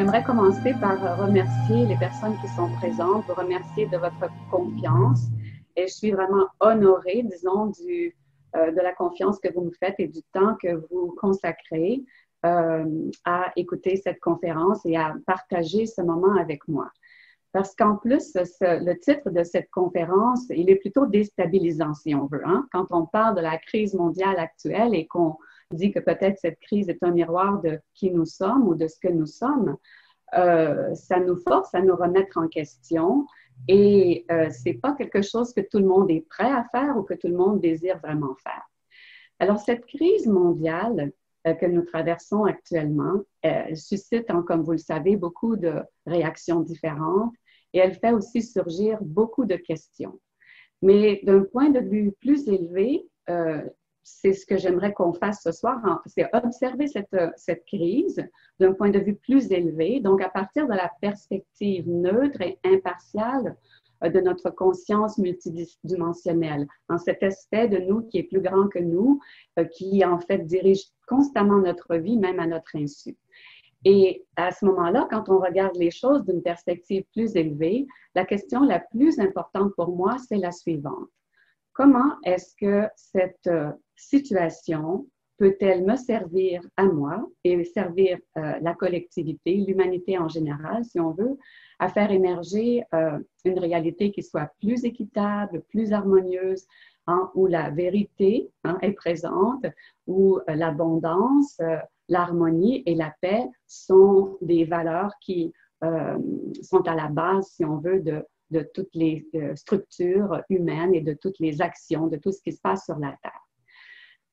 j'aimerais commencer par remercier les personnes qui sont présentes, vous remercier de votre confiance. Et je suis vraiment honorée, disons, de la confiance que vous me faites et du temps que vous consacrez à écouter cette conférence et à partager ce moment avec moi. Parce qu'en plus, le titre de cette conférence, il est plutôt déstabilisant, si on veut. Hein? Quand on parle de la crise mondiale actuelle et qu'on dit que peut-être cette crise est un miroir de qui nous sommes ou de ce que nous sommes, ça nous force à nous remettre en question et c'est pas quelque chose que tout le monde est prêt à faire ou que tout le monde désire vraiment faire. Alors, cette crise mondiale que nous traversons actuellement suscite, comme vous le savez, beaucoup de réactions différentes et elle fait aussi surgir beaucoup de questions. Mais d'un point de vue plus élevé, c'est ce que j'aimerais qu'on fasse ce soir, c'est observer cette crise d'un point de vue plus élevé, donc à partir de la perspective neutre et impartiale de notre conscience multidimensionnelle, en cet aspect de nous qui est plus grand que nous, qui en fait dirige constamment notre vie, même à notre insu. Et à ce moment-là, quand on regarde les choses d'une perspective plus élevée, la question la plus importante pour moi, c'est la suivante. Comment est-ce que cette situation peut-elle me servir à moi et servir la collectivité, l'humanité en général, si on veut, à faire émerger une réalité qui soit plus équitable, plus harmonieuse, hein, où la vérité est présente, où l'abondance, l'harmonie et la paix sont des valeurs qui sont à la base, si on veut, de toutes les structures humaines et de toutes les actions, de tout ce qui se passe sur la Terre.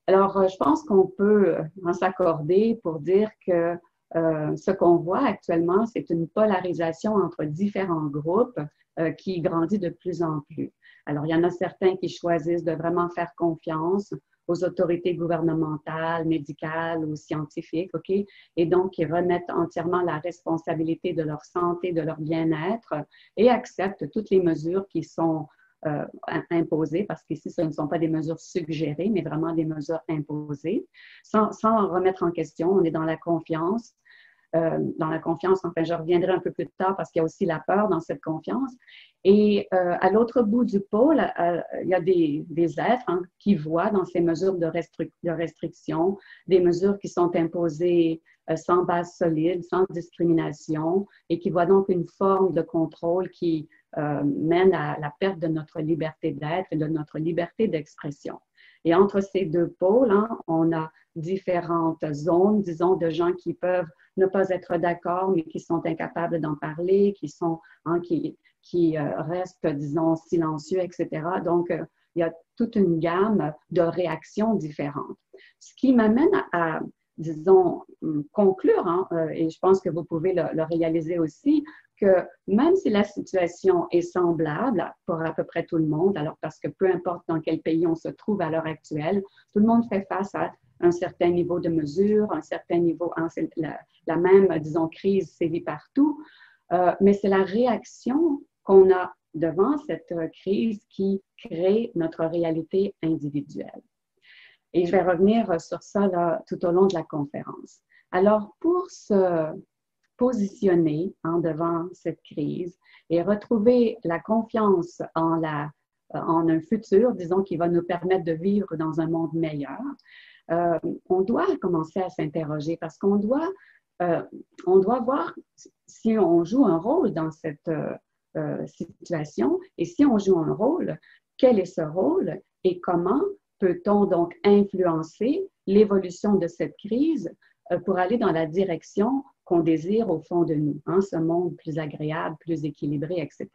Alors, je pense qu'on peut s'accorder pour dire que ce qu'on voit actuellement, c'est une polarisation entre différents groupes qui grandit de plus en plus. Alors, il y en a certains qui choisissent de vraiment faire confiance aux autorités gouvernementales, médicales ou scientifiques, OK? Et donc, qui remettent entièrement la responsabilité de leur santé, de leur bien-être et acceptent toutes les mesures qui sont imposées, parce qu'ici, ce ne sont pas des mesures suggérées, mais vraiment des mesures imposées, sans remettre en question. On est dans la confiance. Enfin, je reviendrai un peu plus tard parce qu'il y a aussi la peur dans cette confiance. Et à l'autre bout du pôle, il y a des êtres qui voient dans ces mesures de restriction des mesures qui sont imposées sans base solide, sans discrimination, et qui voient donc une forme de contrôle qui mène à la perte de notre liberté d'être et de notre liberté d'expression. Et entre ces deux pôles, on a différentes zones, disons, de gens qui peuvent ne pas être d'accord, mais qui sont incapables d'en parler, qui restent, disons, silencieux, etc. Donc, il y a toute une gamme de réactions différentes. Ce qui m'amène à, disons, conclure, et je pense que vous pouvez le réaliser aussi, que même si la situation est semblable pour à peu près tout le monde, alors parce que peu importe dans quel pays on se trouve à l'heure actuelle, tout le monde fait face à un certain niveau de mesure, un certain niveau, la même, disons, crise sévit partout, mais c'est la réaction qu'on a devant cette crise qui crée notre réalité individuelle. Et je vais revenir sur ça là, tout au long de la conférence. Alors, pour se positionner devant cette crise et retrouver la confiance en un futur, disons, qui va nous permettre de vivre dans un monde meilleur, on doit commencer à s'interroger parce qu'on doit voir si on joue un rôle dans cette situation et si on joue un rôle, quel est ce rôle et comment peut-on donc influencer l'évolution de cette crise pour aller dans la direction qu'on désire au fond de nous, ce monde plus agréable, plus équilibré, etc.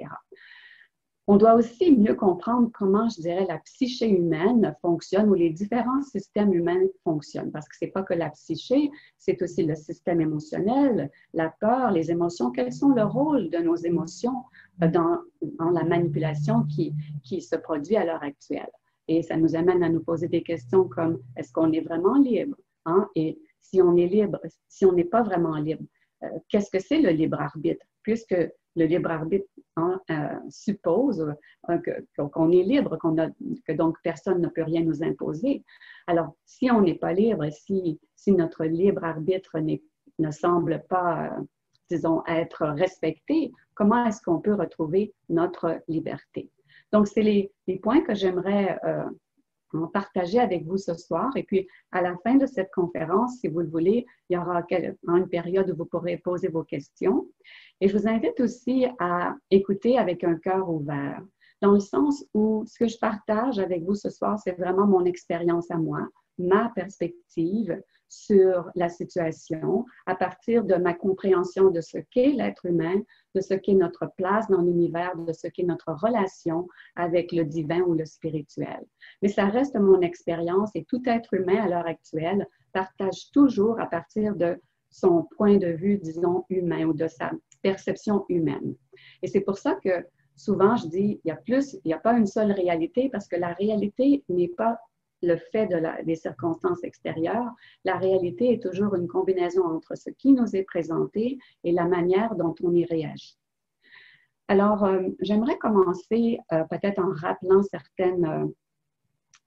On doit aussi mieux comprendre comment, je dirais, la psyché humaine fonctionne ou les différents systèmes humains fonctionnent. Parce que ce n'est pas que la psyché, c'est aussi le système émotionnel, la peur, les émotions. Quels sont le rôle de nos émotions dans la manipulation qui se produit à l'heure actuelle? Et ça nous amène à nous poser des questions comme, est-ce qu'on est vraiment libre? Et si on est libre, si on n'est pas vraiment libre, qu'est-ce que c'est le libre arbitre? Puisque le libre arbitre suppose qu'on est libre, que donc personne ne peut rien nous imposer. Alors, si on n'est pas libre, si notre libre arbitre ne semble pas disons, être respecté, comment est-ce qu'on peut retrouver notre liberté? Donc, c'est les points que j'aimerais partager avec vous ce soir. Et puis, à la fin de cette conférence, si vous le voulez, il y aura une période où vous pourrez poser vos questions. Et je vous invite aussi à écouter avec un cœur ouvert, dans le sens où ce que je partage avec vous ce soir, c'est vraiment mon expérience à moi, ma perspective sur la situation à partir de ma compréhension de ce qu'est l'être humain, de ce qu'est notre place dans l'univers, de ce qu'est notre relation avec le divin ou le spirituel. Mais ça reste mon expérience et tout être humain à l'heure actuelle partage toujours à partir de son point de vue, disons, humain ou de sa perception humaine. Et c'est pour ça que souvent je dis, il n'y a pas une seule réalité parce que la réalité n'est pas le fait des circonstances extérieures. La réalité est toujours une combinaison entre ce qui nous est présenté et la manière dont on y réagit. Alors, j'aimerais commencer peut-être en rappelant certaines,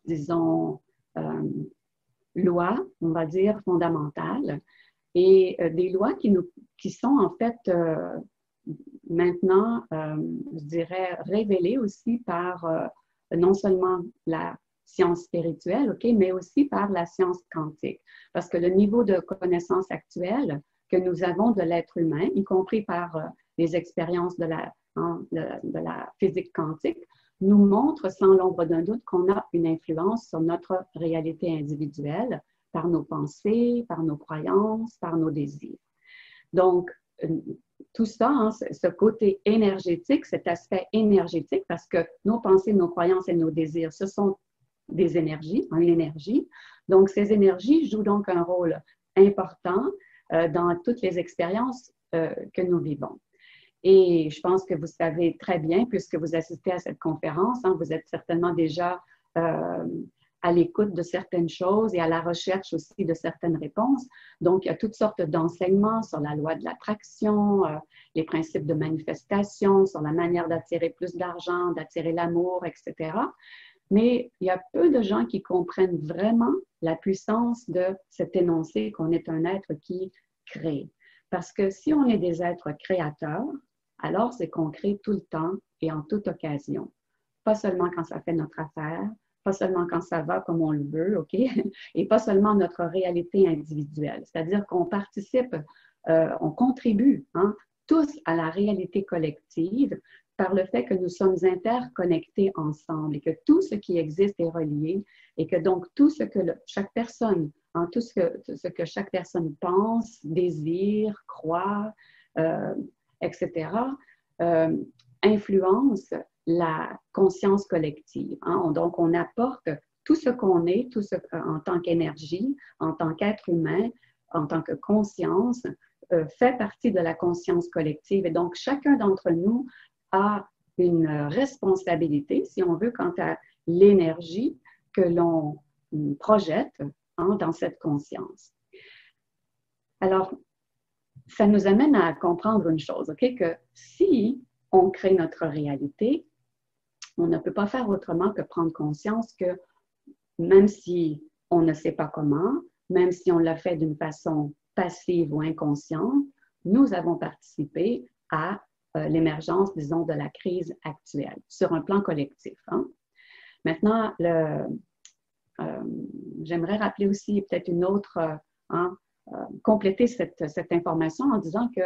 disons, lois, on va dire, fondamentales, et des lois qui sont en fait maintenant, je dirais, révélées aussi par non seulement la science spirituelle, OK, mais aussi par la science quantique. Parce que le niveau de connaissance actuel que nous avons de l'être humain, y compris par les expériences de la physique quantique, nous montre sans l'ombre d'un doute qu'on a une influence sur notre réalité individuelle par nos pensées, par nos croyances, par nos désirs. Donc, tout ça, hein, ce côté énergétique, cet aspect énergétique, parce que nos pensées, nos croyances et nos désirs, ce sont des énergies, une énergie. Donc, ces énergies jouent donc un rôle important dans toutes les expériences que nous vivons. Et je pense que vous savez très bien, puisque vous assistez à cette conférence, hein, vous êtes certainement déjà à l'écoute de certaines choses et à la recherche aussi de certaines réponses. Donc, il y a toutes sortes d'enseignements sur la loi de l'attraction, les principes de manifestation, sur la manière d'attirer plus d'argent, d'attirer l'amour, etc. Mais il y a peu de gens qui comprennent vraiment la puissance de cet énoncé qu'on est un être qui crée. Parce que si on est des êtres créateurs, alors c'est qu'on crée tout le temps et en toute occasion. Pas seulement quand ça fait notre affaire, pas seulement quand ça va comme on le veut, OK? Et pas seulement notre réalité individuelle. C'est-à-dire qu'on participe, on contribue, hein, tous à la réalité collective par le fait que nous sommes interconnectés ensemble et que tout ce qui existe est relié et que donc tout ce que chaque personne, hein, tout ce que chaque personne pense, désire, croit, etc., influence la conscience collective. Hein. Donc, on apporte tout ce qu'on est, en tant qu'énergie, en tant qu'être humain, en tant que conscience, fait partie de la conscience collective. Et donc, chacun d'entre nous a une responsabilité, si on veut, quant à l'énergie que l'on projette, hein, dans cette conscience. Alors, ça nous amène à comprendre une chose, OK? Que si on crée notre réalité, on ne peut pas faire autrement que prendre conscience que même si on ne sait pas comment, même si on l'a fait d'une façon passive ou inconsciente, nous avons participé à l'émergence, disons, de la crise actuelle sur un plan collectif. Hein? Maintenant, j'aimerais rappeler aussi peut-être une autre, compléter cette information en disant que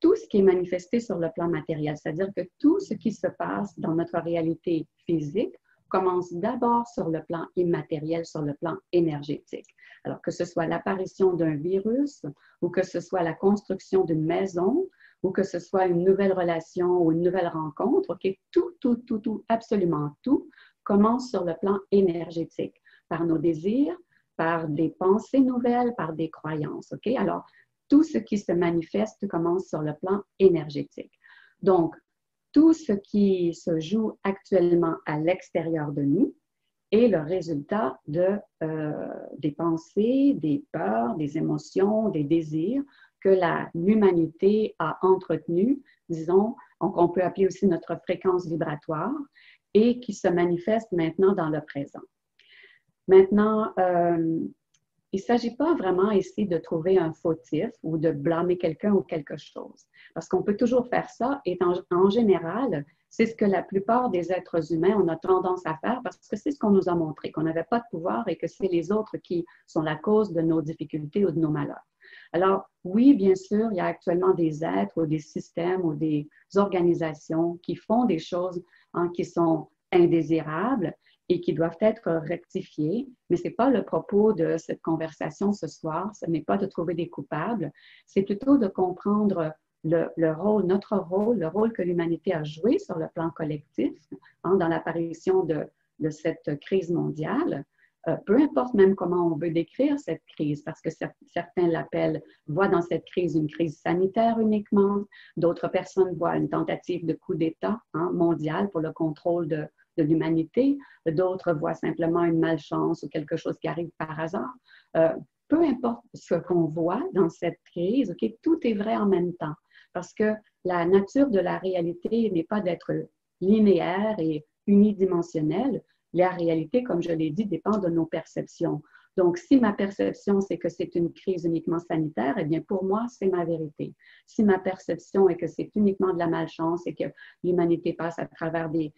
tout ce qui est manifesté sur le plan matériel, c'est-à-dire que tout ce qui se passe dans notre réalité physique commence d'abord sur le plan immatériel, sur le plan énergétique. Alors que ce soit l'apparition d'un virus ou que ce soit la construction d'une maison ou que ce soit une nouvelle relation ou une nouvelle rencontre, okay, tout, absolument tout commence sur le plan énergétique, par nos désirs, par des pensées nouvelles, par des croyances. Okay? Alors, tout ce qui se manifeste commence sur le plan énergétique. Donc, tout ce qui se joue actuellement à l'extérieur de nous est le résultat des pensées, des peurs, des émotions, des désirs que l'humanité a entretenus, disons, qu'on peut appeler aussi notre fréquence vibratoire, et qui se manifeste maintenant dans le présent. Maintenant, il ne s'agit pas vraiment ici de trouver un fautif ou de blâmer quelqu'un ou quelque chose, parce qu'on peut toujours faire ça et en général, c'est ce que la plupart des êtres humains ont tendance à faire parce que c'est ce qu'on nous a montré, qu'on n'avait pas de pouvoir et que c'est les autres qui sont la cause de nos difficultés ou de nos malheurs. Alors, oui, bien sûr, il y a actuellement des êtres ou des systèmes ou des organisations qui font des choses qui sont indésirables et qui doivent être rectifiées, mais ce n'est pas le propos de cette conversation ce soir, ce n'est pas de trouver des coupables, c'est plutôt de comprendre le rôle, notre rôle, le rôle que l'humanité a joué sur le plan collectif dans l'apparition de cette crise mondiale. Peu importe même comment on veut décrire cette crise, parce que certains l'appellent, voient dans cette crise une crise sanitaire uniquement, d'autres personnes voient une tentative de coup d'État mondial pour le contrôle de l'humanité, d'autres voient simplement une malchance ou quelque chose qui arrive par hasard. Peu importe ce qu'on voit dans cette crise, okay, tout est vrai en même temps, parce que la nature de la réalité n'est pas d'être linéaire et unidimensionnelle. La réalité, comme je l'ai dit, dépend de nos perceptions. Donc, si ma perception, c'est que c'est une crise uniquement sanitaire, eh bien, pour moi, c'est ma vérité. Si ma perception est que c'est uniquement de la malchance et que l'humanité passe à travers des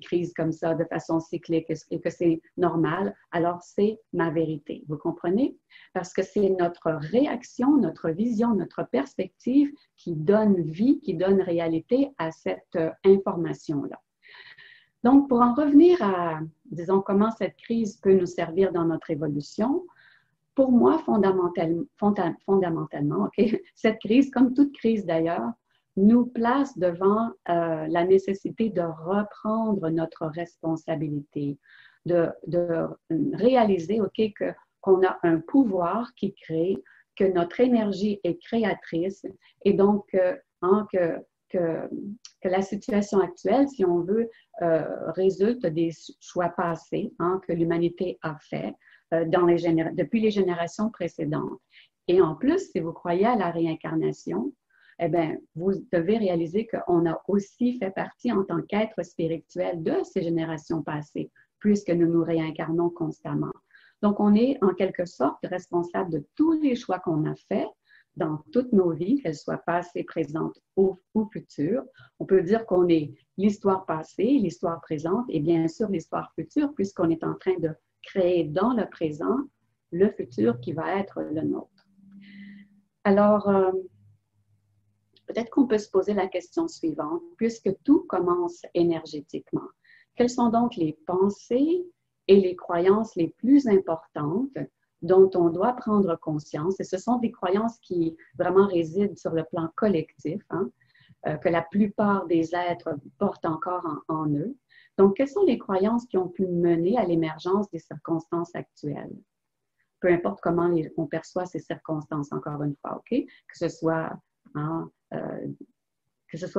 crises comme ça de façon cyclique et que c'est normal, alors c'est ma vérité. Vous comprenez? Parce que c'est notre réaction, notre vision, notre perspective qui donne vie, qui donne réalité à cette information-là. Donc, pour en revenir à, disons, comment cette crise peut nous servir dans notre évolution, pour moi, fondamentalement, okay, cette crise, comme toute crise d'ailleurs, nous place devant la nécessité de reprendre notre responsabilité, de réaliser okay, qu'on a un pouvoir qui crée, que notre énergie est créatrice et donc que la situation actuelle, si on veut, résulte des choix passés que l'humanité a faits depuis les générations précédentes. Et en plus, si vous croyez à la réincarnation, eh bien, vous devez réaliser qu'on a aussi fait partie en tant qu'être spirituel de ces générations passées, puisque nous nous réincarnons constamment. Donc, on est en quelque sorte responsable de tous les choix qu'on a faits dans toutes nos vies, qu'elles soient passées, présentes ou futures. On peut dire qu'on est l'histoire passée, l'histoire présente et bien sûr l'histoire future, puisqu'on est en train de créer dans le présent le futur qui va être le nôtre. Alors, peut-être qu'on peut se poser la question suivante, puisque tout commence énergétiquement. Quelles sont donc les pensées et les croyances les plus importantes dont on doit prendre conscience? Et ce sont des croyances qui vraiment résident sur le plan collectif, que la plupart des êtres portent encore en eux. Donc, quelles sont les croyances qui ont pu mener à l'émergence des circonstances actuelles? Peu importe comment on perçoit ces circonstances, encore une fois, OK? Que ce soit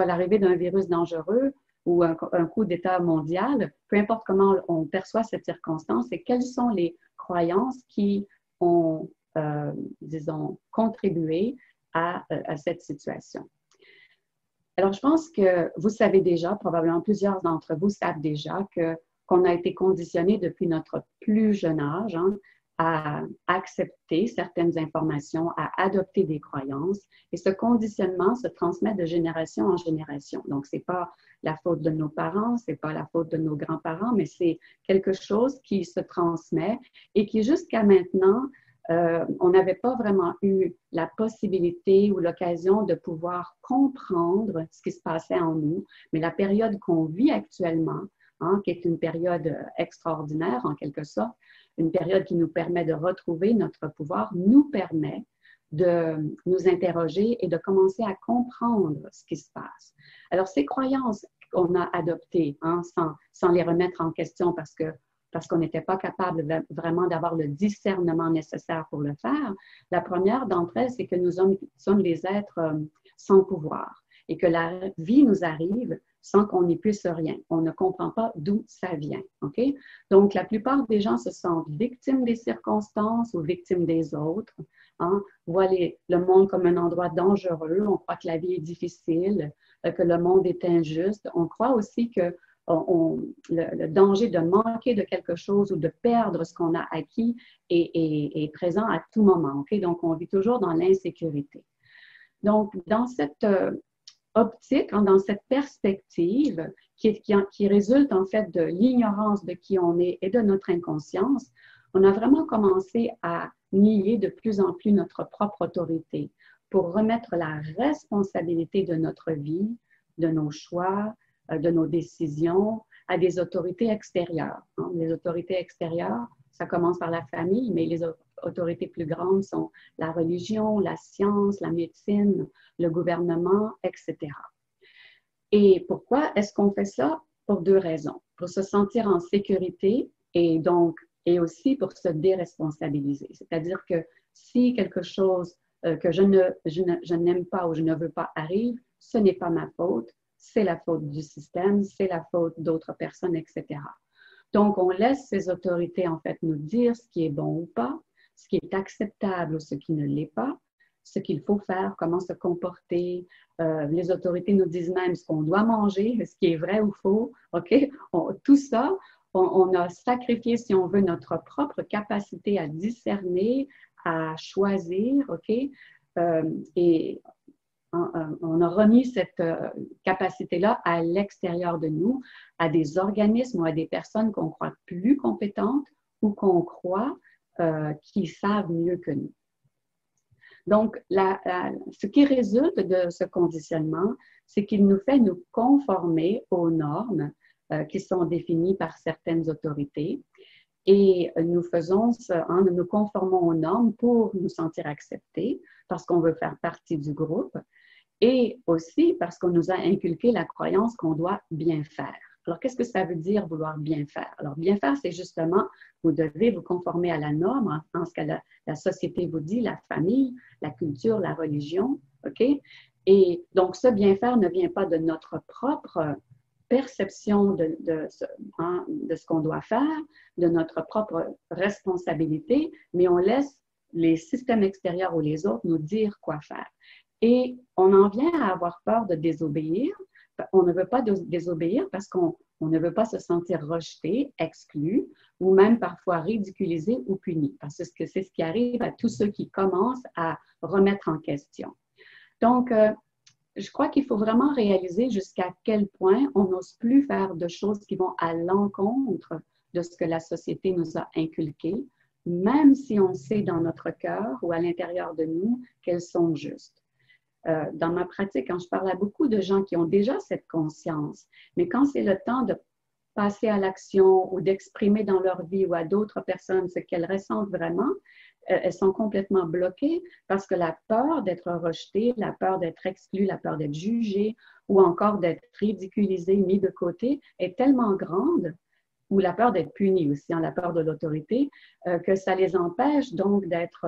l'arrivée d'un virus dangereux ou un coup d'État mondial, peu importe comment on perçoit cette circonstance et quelles sont les croyances qui ont, disons, contribué à cette situation. Alors, je pense que vous savez déjà, probablement plusieurs d'entre vous savent déjà qu'on a été conditionné depuis notre plus jeune âge à accepter certaines informations, à adopter des croyances. Et ce conditionnement se transmet de génération en génération. Donc, ce n'est pas la faute de nos parents, ce n'est pas la faute de nos grands-parents, mais c'est quelque chose qui se transmet et qui, jusqu'à maintenant, on n'avait pas vraiment eu la possibilité ou l'occasion de pouvoir comprendre ce qui se passait en nous. Mais la période qu'on vit actuellement, qui est une période extraordinaire en quelque sorte, une période qui nous permet de retrouver notre pouvoir, nous permet de nous interroger et de commencer à comprendre ce qui se passe. Alors, ces croyances qu'on a adoptées, sans les remettre en question parce qu'on n'était pas capable vraiment d'avoir le discernement nécessaire pour le faire, la première d'entre elles, c'est que nous sommes des êtres sans pouvoir et que la vie nous arrive sans qu'on n'y puisse rien. On ne comprend pas d'où ça vient. Okay? Donc, la plupart des gens se sentent victimes des circonstances ou victimes des autres. Voient le monde comme un endroit dangereux. On croit que la vie est difficile, que le monde est injuste. On croit aussi que le danger de manquer de quelque chose ou de perdre ce qu'on a acquis est présent à tout moment. Okay? Donc, on vit toujours dans l'insécurité. Donc, dans cette optique, dans cette perspective qui résulte en fait de l'ignorance de qui on est et de notre inconscience, on a vraiment commencé à nier de plus en plus notre propre autorité pour remettre la responsabilité de notre vie, de nos choix, de nos décisions à des autorités extérieures. Les autorités extérieures, ça commence par la famille, mais les autorités plus grandes sont la religion, la science, la médecine, le gouvernement, etc. Et pourquoi est-ce qu'on fait ça? Pour deux raisons. Pour se sentir en sécurité et aussi pour se déresponsabiliser. C'est-à-dire que si quelque chose que je n'aime pas ou je ne veux pas arrive, ce n'est pas ma faute, c'est la faute du système, c'est la faute d'autres personnes, etc. Donc, on laisse ces autorités, en fait, nous dire ce qui est bon ou pas, ce qui est acceptable ou ce qui ne l'est pas, ce qu'il faut faire, comment se comporter. Les autorités nous disent même ce qu'on doit manger, ce qui est vrai ou faux. OK? Tout ça, on a sacrifié, si on veut, notre propre capacité à discerner, à choisir, OK? Et on a remis cette capacité-là à l'extérieur de nous, à des organismes ou à des personnes qu'on croit plus compétentes ou qu'on croit qui savent mieux que nous. Donc, ce qui résulte de ce conditionnement, c'est qu'il nous fait nous conformer aux normes qui sont définies par certaines autorités. Et nous nous conformons aux normes pour nous sentir acceptés, parce qu'on veut faire partie du groupe, et aussi parce qu'on nous a inculqué la croyance qu'on doit bien faire. Alors, qu'est-ce que ça veut dire vouloir bien faire? Alors, bien faire, c'est justement, vous devez vous conformer à la norme, en ce que la société vous dit, la famille, la culture, la religion, OK? Et donc, ce bien faire ne vient pas de notre propre perception de ce qu'on doit faire, de notre propre responsabilité, mais on laisse les systèmes extérieurs ou les autres nous dire quoi faire. Et on en vient à avoir peur de désobéir. On ne veut pas désobéir parce qu'on ne veut pas se sentir rejeté, exclu, ou même parfois ridiculisé ou puni, parce que c'est ce qui arrive à tous ceux qui commencent à remettre en question. Donc, je crois qu'il faut vraiment réaliser jusqu'à quel point on n'ose plus faire de choses qui vont à l'encontre de ce que la société nous a inculqué, même si on sait dans notre cœur ou à l'intérieur de nous qu'elles sont justes. Dans ma pratique, quand je parle à beaucoup de gens qui ont déjà cette conscience, mais quand c'est le temps de passer à l'action ou d'exprimer dans leur vie ou à d'autres personnes ce qu'elles ressentent vraiment, elles sont complètement bloquées parce que la peur d'être rejetée, la peur d'être exclue, la peur d'être jugée ou encore d'être ridiculisée, mis de côté est tellement grande, ou la peur d'être punie aussi, la peur de l'autorité, que ça les empêche donc d'être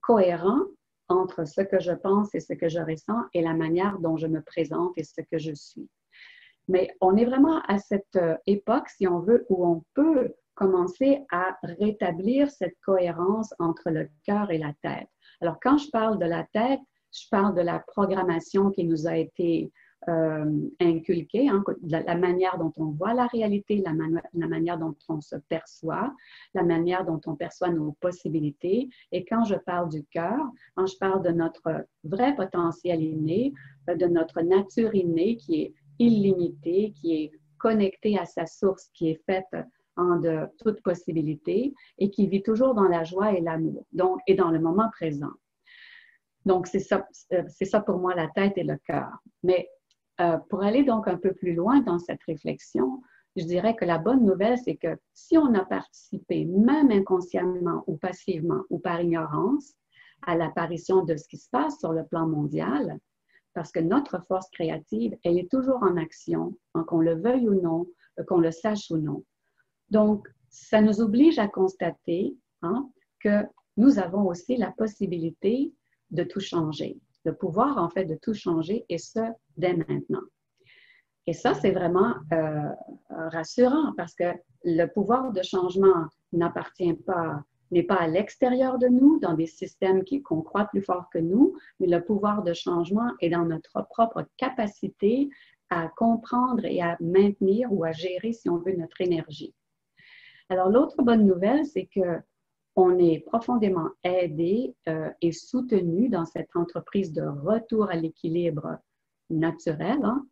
cohérents entre ce que je pense et ce que je ressens et la manière dont je me présente et ce que je suis. Mais on est vraiment à cette époque, si on veut, où on peut commencer à rétablir cette cohérence entre le cœur et la tête. Alors, quand je parle de la tête, je parle de la programmation qui nous a été inculquée, la manière dont on voit la réalité, la manière dont on se perçoit, la manière dont on perçoit nos possibilités. Et quand je parle du cœur, quand je parle de notre vrai potentiel inné, de notre nature innée qui est illimitée, qui est connectée à sa source, qui est faite de toute possibilité et qui vit toujours dans la joie et l'amour, donc, et dans le moment présent. Donc, c'est ça pour moi, la tête et le cœur. Mais pour aller donc un peu plus loin dans cette réflexion, je dirais que la bonne nouvelle, c'est que si on a participé, même inconsciemment ou passivement ou par ignorance, à l'apparition de ce qui se passe sur le plan mondial, parce que notre force créative, elle est toujours en action, qu'on le veuille ou non, qu'on le sache ou non. Donc, ça nous oblige à constater que nous avons aussi la possibilité de tout changer, le pouvoir en fait de tout changer et ce, dès maintenant. Et ça, c'est vraiment rassurant parce que le pouvoir de changement n'est pas à l'extérieur de nous, dans des systèmes qu'on croit plus forts que nous, mais le pouvoir de changement est dans notre propre capacité à comprendre et à maintenir ou à gérer, si on veut, notre énergie. Alors, l'autre bonne nouvelle, c'est que on est profondément aidé et soutenu dans cette entreprise de retour à l'équilibre naturel, hein,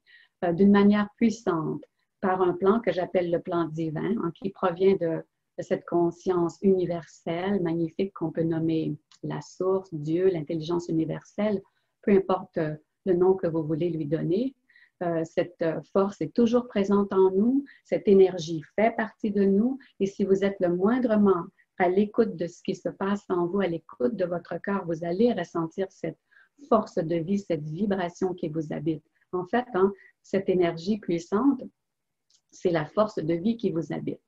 d'une manière puissante par un plan que j'appelle le plan divin, hein, qui provient de cette conscience universelle, magnifique, qu'on peut nommer la source, Dieu, l'intelligence universelle, peu importe le nom que vous voulez lui donner. Cette force est toujours présente en nous, cette énergie fait partie de nous, et si vous êtes le moindrement à l'écoute de ce qui se passe en vous, à l'écoute de votre cœur, vous allez ressentir cette force de vie, cette vibration qui vous habite. En fait, hein, cette énergie puissante, c'est la force de vie qui vous habite.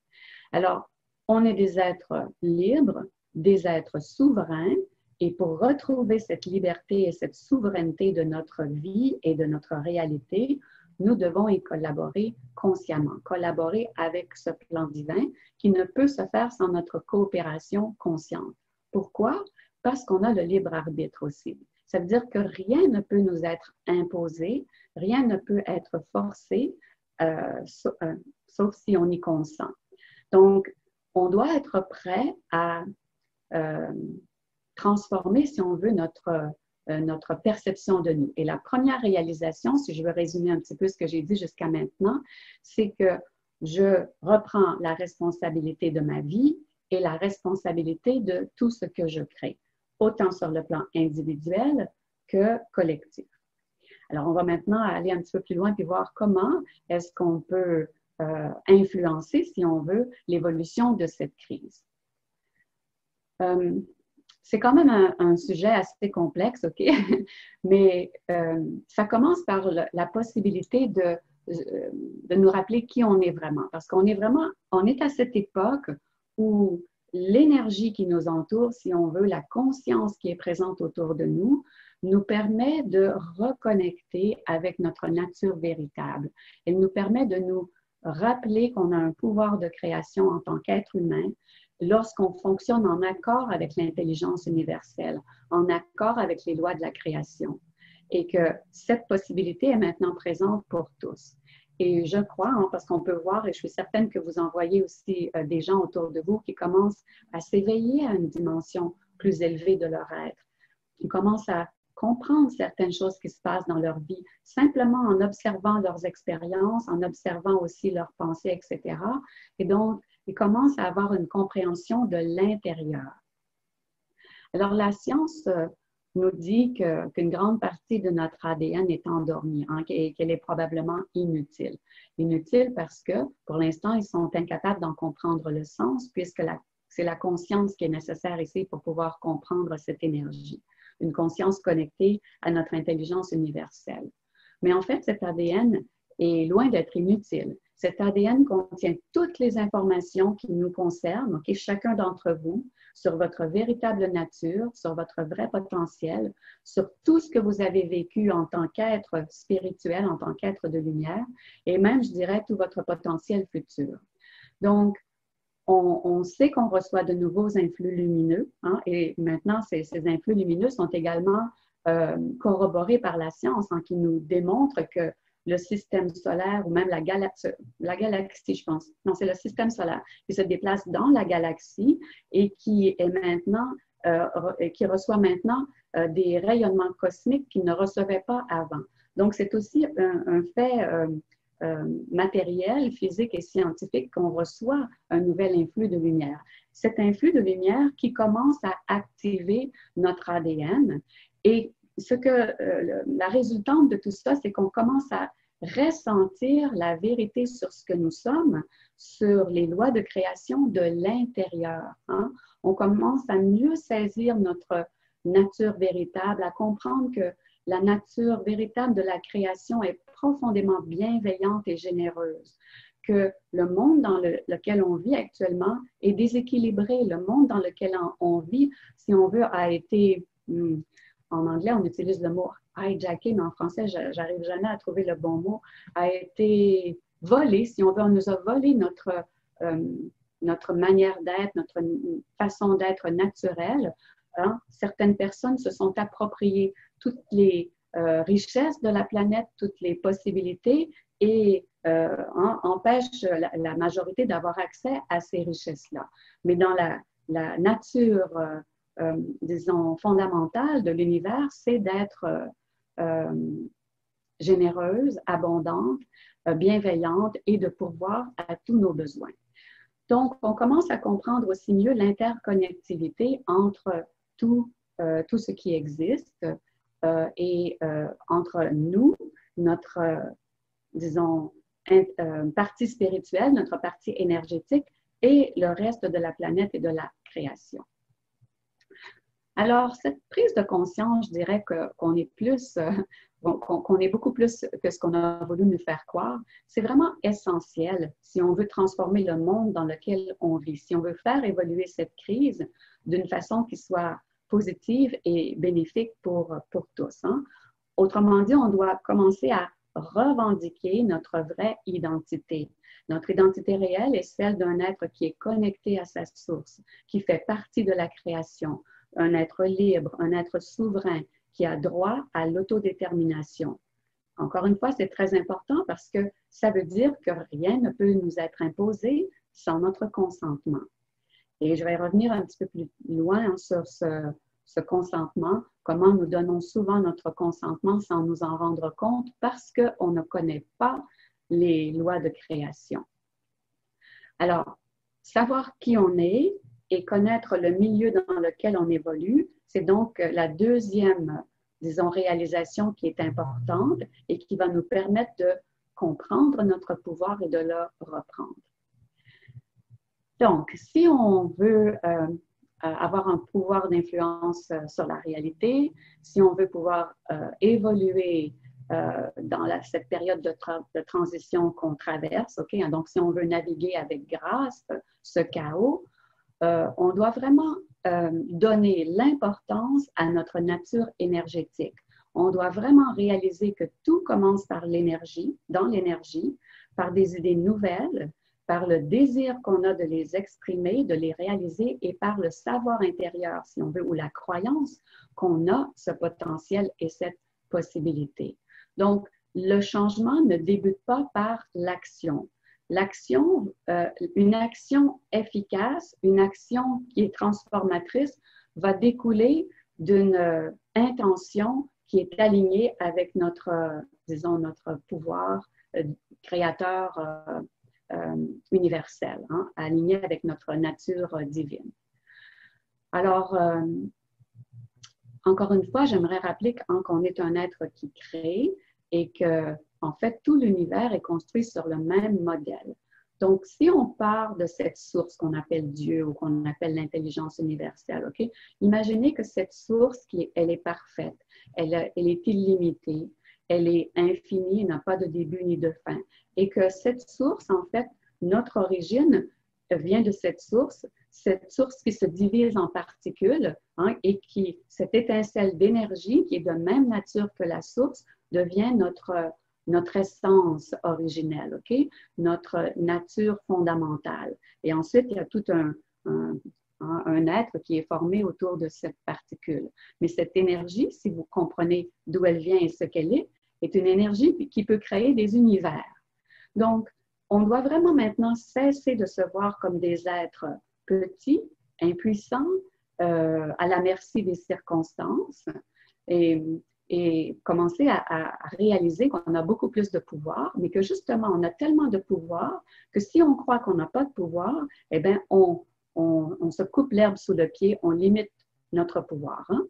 Alors, on est des êtres libres, des êtres souverains, et pour retrouver cette liberté et cette souveraineté de notre vie et de notre réalité, nous devons y collaborer consciemment, collaborer avec ce plan divin qui ne peut se faire sans notre coopération consciente. Pourquoi? Parce qu'on a le libre arbitre aussi. Ça veut dire que rien ne peut nous être imposé, rien ne peut être forcé, sauf si on y consent. Donc, on doit être prêt à transformer, si on veut, notre perception de nous. Et la première réalisation, si je veux résumer un petit peu ce que j'ai dit jusqu'à maintenant, c'est que je reprends la responsabilité de ma vie et la responsabilité de tout ce que je crée, autant sur le plan individuel que collectif. Alors, on va maintenant aller un petit peu plus loin puis voir comment est-ce qu'on peut influencer, si on veut, l'évolution de cette crise. C'est quand même un sujet assez complexe, OK? Mais ça commence par la possibilité de nous rappeler qui on est vraiment. Parce qu'on est à cette époque où l'énergie qui nous entoure, si on veut, la conscience qui est présente autour de nous permet de reconnecter avec notre nature véritable. Elle nous permet de nous rappeler qu'on a un pouvoir de création en tant qu'être humain lorsqu'on fonctionne en accord avec l'intelligence universelle, en accord avec les lois de la création, et que cette possibilité est maintenant présente pour tous. Et je crois, hein, parce qu'on peut voir, et je suis certaine que vous en voyez aussi des gens autour de vous qui commencent à s'éveiller à une dimension plus élevée de leur être, qui commencent à comprendre certaines choses qui se passent dans leur vie, simplement en observant leurs expériences, en observant aussi leurs pensées, etc. Et donc, ils commencent à avoir une compréhension de l'intérieur. Alors, la science nous dit qu'une grande partie de notre ADN est endormie, hein, et qu'elle est probablement inutile. Inutile parce que, pour l'instant, ils sont incapables d'en comprendre le sens, puisque c'est la conscience qui est nécessaire ici pour pouvoir comprendre cette énergie. Une conscience connectée à notre intelligence universelle. Mais en fait, cet ADN est loin d'être inutile. Cet ADN contient toutes les informations qui nous concernent, okay, chacun d'entre vous, sur votre véritable nature, sur votre vrai potentiel, sur tout ce que vous avez vécu en tant qu'être spirituel, en tant qu'être de lumière, et même, je dirais, tout votre potentiel futur. Donc, on sait qu'on reçoit de nouveaux influx lumineux, hein, et maintenant, ces influx lumineux sont également corroborés par la science, hein, qui nous démontre que le système solaire ou même la galaxie, je pense. Non, c'est le système solaire qui se déplace dans la galaxie et qui est maintenant, qui reçoit maintenant des rayonnements cosmiques qu'il ne recevait pas avant. Donc, c'est aussi un fait matériel, physique et scientifique qu'on reçoit un nouvel influx de lumière. Cet influx de lumière qui commence à activer notre ADN et la résultante de tout ça, c'est qu'on commence à ressentir la vérité sur ce que nous sommes, sur les lois de création de l'intérieur. Hein? On commence à mieux saisir notre nature véritable, à comprendre que la nature véritable de la création est profondément bienveillante et généreuse, que le monde dans lequel on vit actuellement est déséquilibré. Le monde dans lequel on vit, si on veut, a été... En anglais, on utilise le mot hijacké, mais en français, j'arrive jamais à trouver le bon mot, a été volé, si on veut, on nous a volé notre manière d'être, notre façon d'être naturelle. Hein? Certaines personnes se sont appropriées toutes les richesses de la planète, toutes les possibilités et empêche la majorité d'avoir accès à ces richesses-là. Mais dans la nature, disons, fondamentale de l'univers, c'est d'être généreuse, abondante, bienveillante et de pourvoir à tous nos besoins. Donc, on commence à comprendre aussi mieux l'interconnectivité entre tout ce qui existe et entre nous, notre, disons, partie spirituelle, notre partie énergétique et le reste de la planète et de la création. Alors, cette prise de conscience, je dirais qu'on est plus, qu'on est beaucoup plus que ce qu'on a voulu nous faire croire. C'est vraiment essentiel si on veut transformer le monde dans lequel on vit, si on veut faire évoluer cette crise d'une façon qui soit positive et bénéfique pour tous. Hein. Autrement dit, on doit commencer à revendiquer notre vraie identité. Notre identité réelle est celle d'un être qui est connecté à sa source, qui fait partie de la création, un être libre, un être souverain, qui a droit à l'autodétermination. Encore une fois, c'est très important parce que ça veut dire que rien ne peut nous être imposé sans notre consentement. Et je vais revenir un petit peu plus loin sur ce consentement, comment nous donnons souvent notre consentement sans nous en rendre compte parce qu'on ne connaît pas les lois de création. Alors, savoir qui on est et connaître le milieu dans lequel on évolue, c'est donc la deuxième, disons, réalisation qui est importante et qui va nous permettre de comprendre notre pouvoir et de le reprendre. Donc, si on veut avoir un pouvoir d'influence sur la réalité, si on veut pouvoir évoluer dans cette période de transition qu'on traverse, OK? Donc, si on veut naviguer avec grâce ce chaos, on doit vraiment donner l'importance à notre nature énergétique. On doit vraiment réaliser que tout commence par l'énergie, dans l'énergie, par des idées nouvelles, par le désir qu'on a de les exprimer, de les réaliser et par le savoir intérieur, si on veut, ou la croyance qu'on a ce potentiel et cette possibilité. Donc, le changement ne débute pas par l'action. L'action, une action efficace, une action qui est transformatrice, va découler d'une intention qui est alignée avec notre, disons, notre pouvoir créateur universel, hein, aligné avec notre nature divine. Alors, encore une fois, j'aimerais rappeler qu'on est un être qui crée et que, en fait, tout l'univers est construit sur le même modèle. Donc, si on part de cette source qu'on appelle Dieu ou qu'on appelle l'intelligence universelle, OK? Imaginez que cette source, elle est parfaite, elle est illimitée, elle est infinie, n'a pas de début ni de fin. Et que cette source, en fait, notre origine vient de cette source qui se divise en particules, hein, et qui, cette étincelle d'énergie qui est de même nature que la source, devient notre essence originelle, OK? Notre nature fondamentale. Et ensuite, il y a tout un être qui est formé autour de cette particule. Mais cette énergie, si vous comprenez d'où elle vient et ce qu'elle est une énergie qui peut créer des univers. Donc, on doit vraiment maintenant cesser de se voir comme des êtres petits, impuissants, à la merci des circonstances et commencer à réaliser qu'on a beaucoup plus de pouvoir, mais que justement, on a tellement de pouvoir que si on croit qu'on n'a pas de pouvoir, eh bien, on se coupe l'herbe sous le pied, on limite notre pouvoir. Hein?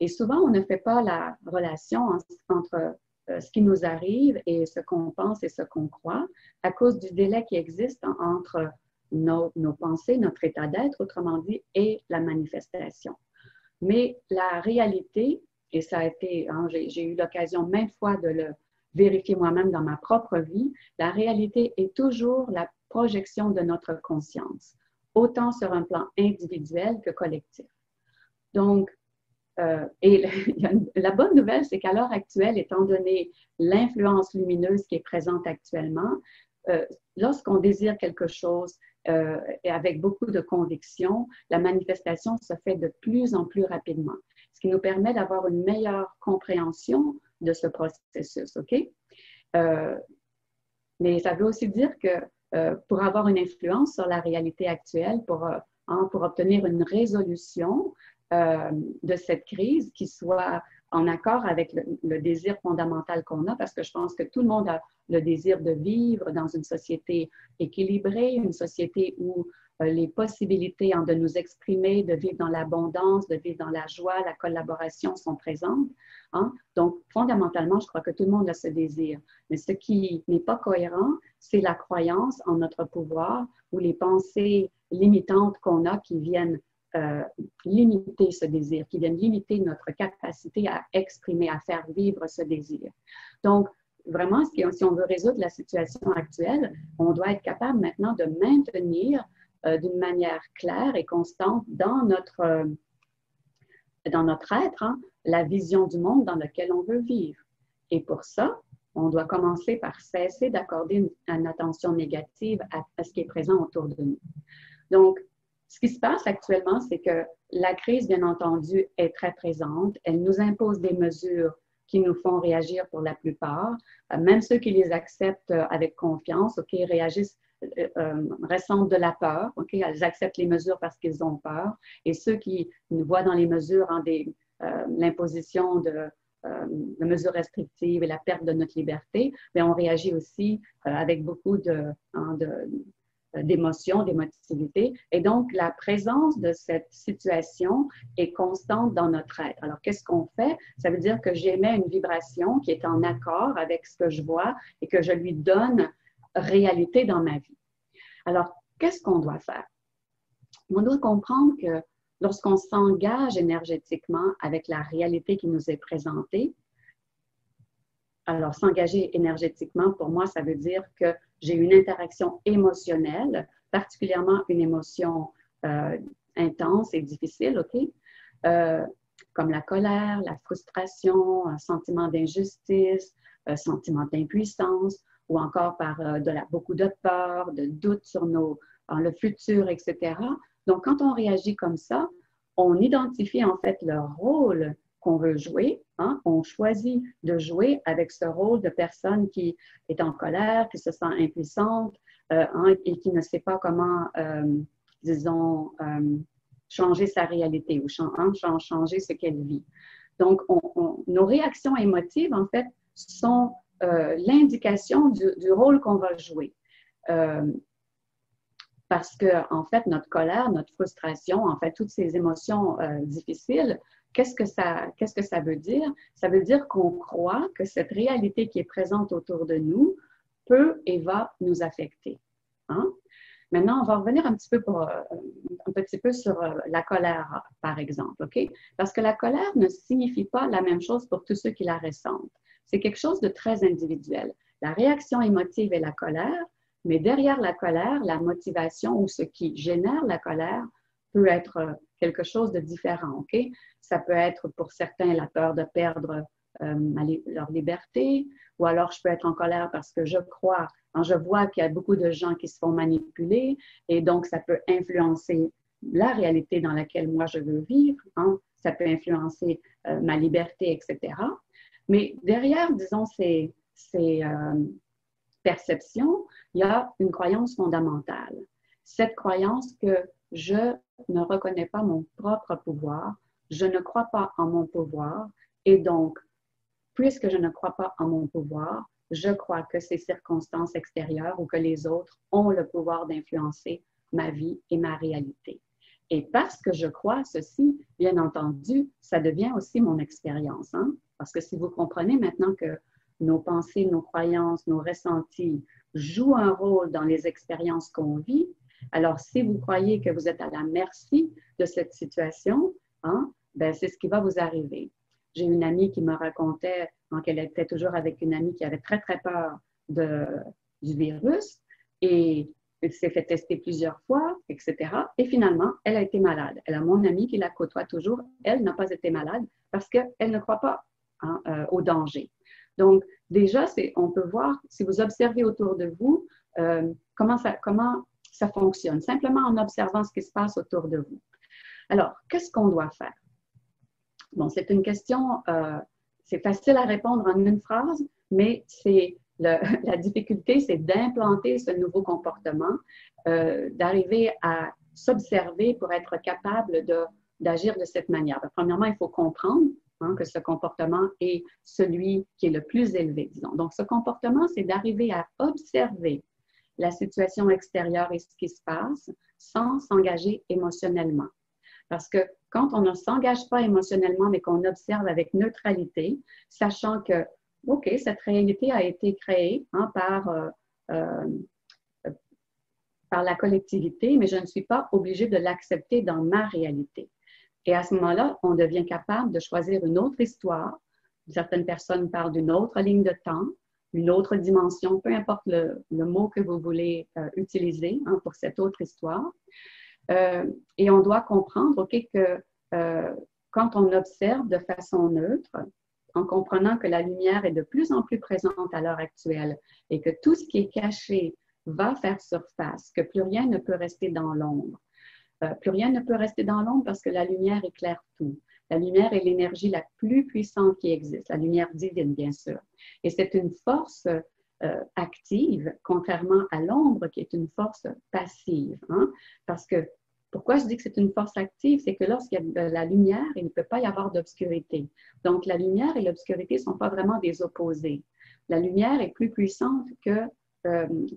Et souvent, on ne fait pas la relation entre ce qui nous arrive et ce qu'on pense et ce qu'on croit à cause du délai qui existe entre nos pensées, notre état d'être, autrement dit, et la manifestation. Mais la réalité, et ça a été, hein, j'ai eu l'occasion maintes fois de le vérifier moi-même dans ma propre vie, la réalité est toujours la projection de notre conscience, autant sur un plan individuel que collectif. Donc, la bonne nouvelle, c'est qu'à l'heure actuelle, étant donné l'influence lumineuse qui est présente actuellement, lorsqu'on désire quelque chose et avec beaucoup de conviction, la manifestation se fait de plus en plus rapidement, ce qui nous permet d'avoir une meilleure compréhension de ce processus, OK? Mais ça veut aussi dire que pour avoir une influence sur la réalité actuelle, pour obtenir une résolution de cette crise qui soit en accord avec le désir fondamental qu'on a, parce que je pense que tout le monde a le désir de vivre dans une société équilibrée, une société où les possibilités de nous exprimer, de vivre dans l'abondance, de vivre dans la joie, la collaboration sont présentes. Hein? Donc, fondamentalement, je crois que tout le monde a ce désir. Mais ce qui n'est pas cohérent, c'est la croyance en notre pouvoir ou les pensées limitantes qu'on a qui viennent limiter ce désir, qui viennent limiter notre capacité à exprimer, à faire vivre ce désir. Donc, vraiment, si on veut résoudre la situation actuelle, on doit être capable maintenant de maintenir d'une manière claire et constante dans notre être, hein, la vision du monde dans lequel on veut vivre. Et pour ça, on doit commencer par cesser d'accorder une attention négative à ce qui est présent autour de nous. Donc, ce qui se passe actuellement, c'est que la crise, bien entendu, est très présente. Elle nous impose des mesures qui nous font réagir pour la plupart. Même ceux qui les acceptent avec confiance, OK, ressentent de la peur, OK, elles acceptent les mesures parce qu'ils ont peur. Et ceux qui nous voient dans les mesures l'imposition de mesures restrictives et la perte de notre liberté, bien, on réagit aussi avec beaucoup d'émotions, d'émotivité. Et donc, la présence de cette situation est constante dans notre être. Alors, qu'est-ce qu'on fait? Ça veut dire que j'émets une vibration qui est en accord avec ce que je vois et que je lui donne réalité dans ma vie. Alors, qu'est-ce qu'on doit faire? On doit comprendre que lorsqu'on s'engage énergétiquement avec la réalité qui nous est présentée, alors s'engager énergétiquement, pour moi, ça veut dire que j'ai une interaction émotionnelle, particulièrement une émotion intense et difficile, OK? Comme la colère, la frustration, un sentiment d'injustice, un sentiment d'impuissance, ou encore par beaucoup de peur, de doute sur le futur, etc. Donc, quand on réagit comme ça, on identifie en fait le rôle qu'on veut jouer. Hein? On choisit de jouer avec ce rôle de personne qui est en colère, qui se sent impuissante et qui ne sait pas comment, disons, changer sa réalité ou changer ce qu'elle vit. Donc, nos réactions émotives, en fait, sont l'indication du rôle qu'on va jouer. Parce que, en fait, notre colère, notre frustration, en fait, toutes ces émotions difficiles, qu'est-ce que ça veut dire? Ça veut dire qu'on croit que cette réalité qui est présente autour de nous peut et va nous affecter. Hein? Maintenant, on va revenir un petit peu sur la colère, par exemple, OK? Parce que la colère ne signifie pas la même chose pour tous ceux qui la ressentent. C'est quelque chose de très individuel. La réaction émotive est la colère, mais derrière la colère, la motivation ou ce qui génère la colère peut être quelque chose de différent, OK? Ça peut être pour certains la peur de perdre leur liberté, ou alors je peux être en colère parce que je vois qu'il y a beaucoup de gens qui se font manipuler et donc ça peut influencer la réalité dans laquelle moi je veux vivre, hein? Ça peut influencer ma liberté, etc. Mais derrière, disons, ces perceptions, il y a une croyance fondamentale. Cette croyance que je ne reconnais pas mon propre pouvoir, je ne crois pas en mon pouvoir, et donc, puisque je ne crois pas en mon pouvoir, je crois que ces circonstances extérieures ou que les autres ont le pouvoir d'influencer ma vie et ma réalité. Et parce que je crois ceci, bien entendu, ça devient aussi mon expérience. Hein? Parce que si vous comprenez maintenant que nos pensées, nos croyances, nos ressentis jouent un rôle dans les expériences qu'on vit, alors si vous croyez que vous êtes à la merci de cette situation, hein, ben c'est ce qui va vous arriver. J'ai une amie qui me racontait qu'elle était toujours avec une amie qui avait très, très peur du virus et elle s'est fait tester plusieurs fois, etc. Et finalement, elle a été malade. Elle a mon amie qui la côtoie toujours. Elle n'a pas été malade parce qu'elle ne croit pas au danger. Donc, déjà, on peut voir, si vous observez autour de vous, comment ça fonctionne, simplement en observant ce qui se passe autour de vous. Alors, qu'est-ce qu'on doit faire? Bon, c'est une question, c'est facile à répondre en une phrase, mais la difficulté, c'est d'implanter ce nouveau comportement, d'arriver à s'observer pour être capable d'agir de cette manière. Premièrement, il faut comprendre que ce comportement est celui qui est le plus élevé, disons. Donc, ce comportement, c'est d'arriver à observer la situation extérieure et ce qui se passe sans s'engager émotionnellement. Parce que quand on ne s'engage pas émotionnellement, mais qu'on observe avec neutralité, sachant que, OK, cette réalité a été créée par la collectivité, mais je ne suis pas obligée de l'accepter dans ma réalité. Et à ce moment-là, on devient capable de choisir une autre histoire. Certaines personnes parlent d'une autre ligne de temps, une autre dimension, peu importe le mot que vous voulez utiliser pour cette autre histoire. Et on doit comprendre, OK, que quand on observe de façon neutre, en comprenant que la lumière est de plus en plus présente à l'heure actuelle et que tout ce qui est caché va faire surface, que plus rien ne peut rester dans l'ombre. Plus rien ne peut rester dans l'ombre parce que la lumière éclaire tout. La lumière est l'énergie la plus puissante qui existe, la lumière divine, bien sûr. Et c'est une force active, contrairement à l'ombre qui est une force passive. Parce que, pourquoi je dis que c'est une force active? C'est que lorsqu'il y a de la lumière, il ne peut pas y avoir d'obscurité. Donc, la lumière et l'obscurité ne sont pas vraiment des opposés. La lumière est plus puissante que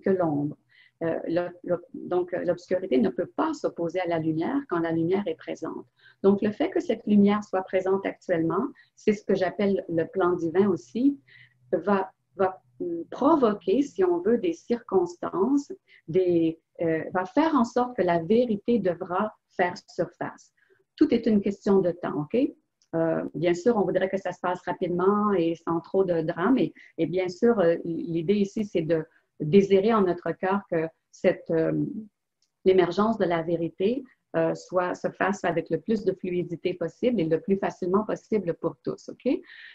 l'ombre. Donc, l'obscurité ne peut pas s'opposer à la lumière quand la lumière est présente. Donc, le fait que cette lumière soit présente actuellement, c'est ce que j'appelle le plan divin aussi, va provoquer, si on veut, des circonstances, va faire en sorte que la vérité devra faire surface. Tout est une question de temps, OK? Bien sûr, on voudrait que ça se passe rapidement et sans trop de drame. Et bien sûr, l'idée ici, c'est de désirer en notre cœur que l'émergence de la vérité se fasse avec le plus de fluidité possible et le plus facilement possible pour tous, OK?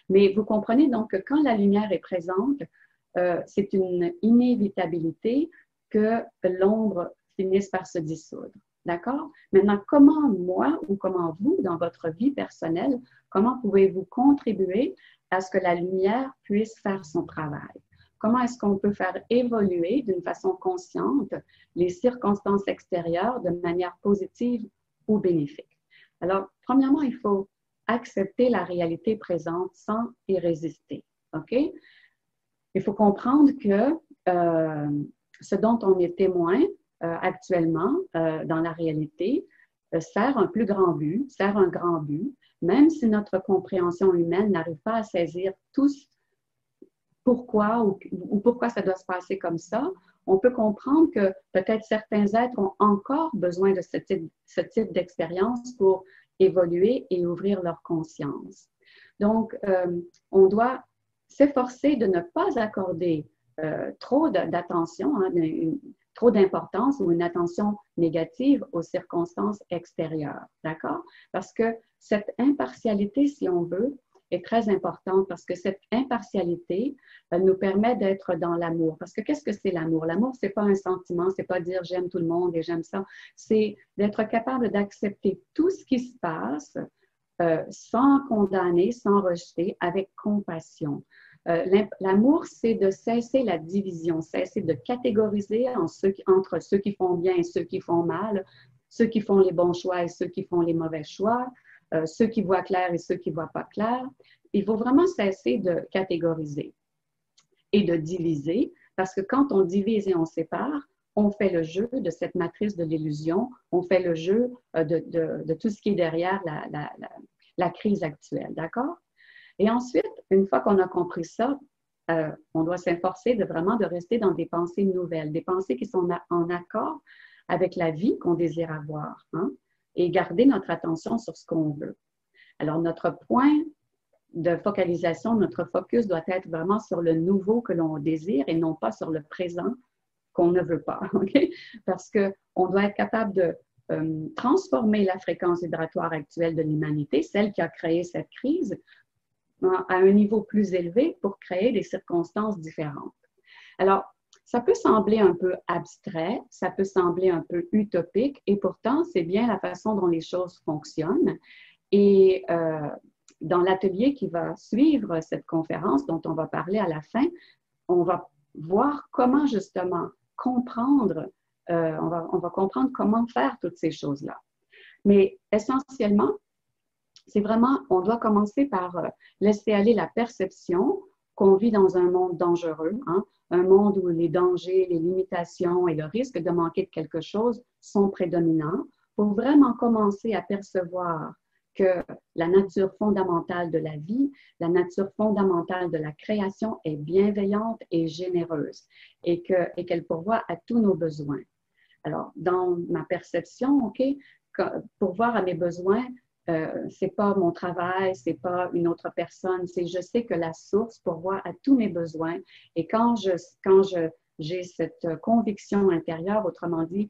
Mais vous comprenez donc que quand la lumière est présente, c'est une inévitabilité que l'ombre finisse par se dissoudre. D'accord? Maintenant, comment moi ou comment vous, dans votre vie personnelle, comment pouvez-vous contribuer à ce que la lumière puisse faire son travail? Comment est-ce qu'on peut faire évoluer d'une façon consciente les circonstances extérieures de manière positive ou bénéfique? Alors, premièrement, il faut accepter la réalité présente sans y résister. OK? Il faut comprendre que ce dont on est témoin actuellement dans la réalité sert un plus grand but, sert un grand but, même si notre compréhension humaine n'arrive pas à saisir tous pourquoi ou pourquoi ça doit se passer comme ça, on peut comprendre que peut-être certains êtres ont encore besoin de ce type d'expérience pour évoluer et ouvrir leur conscience. Donc, on doit s'efforcer de ne pas accorder trop d'attention, trop d'importance ou une attention négative aux circonstances extérieures, d'accord? Parce que cette impartialité, si on veut, est très importante parce que cette impartialité nous permet d'être dans l'amour. Parce que qu'est-ce que c'est l'amour? L'amour, c'est pas un sentiment, c'est pas dire j'aime tout le monde et j'aime ça. C'est d'être capable d'accepter tout ce qui se passe sans condamner, sans rejeter, avec compassion. L'amour, c'est de cesser la division, cesser de catégoriser entre ceux qui font bien et ceux qui font mal, ceux qui font les bons choix et ceux qui font les mauvais choix, ceux qui voient clair et ceux qui ne voient pas clair. Il faut vraiment cesser de catégoriser et de diviser, parce que quand on divise et on sépare, on fait le jeu de cette matrice de l'illusion, on fait le jeu de tout ce qui est derrière la crise actuelle, d'accord? Et ensuite, une fois qu'on a compris ça, on doit s'efforcer de rester dans des pensées nouvelles, des pensées qui sont en accord avec la vie qu'on désire avoir, et garder notre attention sur ce qu'on veut. Alors, notre point de focalisation, notre focus doit être vraiment sur le nouveau que l'on désire et non pas sur le présent qu'on ne veut pas, OK? Parce qu'on doit être capable de transformer la fréquence vibratoire actuelle de l'humanité, celle qui a créé cette crise, à un niveau plus élevé pour créer des circonstances différentes. Alors, ça peut sembler un peu abstrait, ça peut sembler un peu utopique, et pourtant, c'est bien la façon dont les choses fonctionnent. Et dans l'atelier qui va suivre cette conférence, dont on va parler à la fin, on va voir comment justement comprendre, on va comprendre comment faire toutes ces choses-là. Mais essentiellement, c'est vraiment, on doit commencer par laisser aller la perception qu'on vit dans un monde dangereux, hein, un monde où les dangers, les limitations et le risque de manquer de quelque chose sont prédominants, pour vraiment commencer à percevoir que la nature fondamentale de la vie, la nature fondamentale de la création est bienveillante et généreuse et qu'elle pourvoit à tous nos besoins. Alors, dans ma perception, OK, pourvoir à mes besoins, c'est pas mon travail, c'est pas une autre personne, c'est je sais que la source pourvoit à tous mes besoins. Et quand j'ai cette conviction intérieure, autrement dit,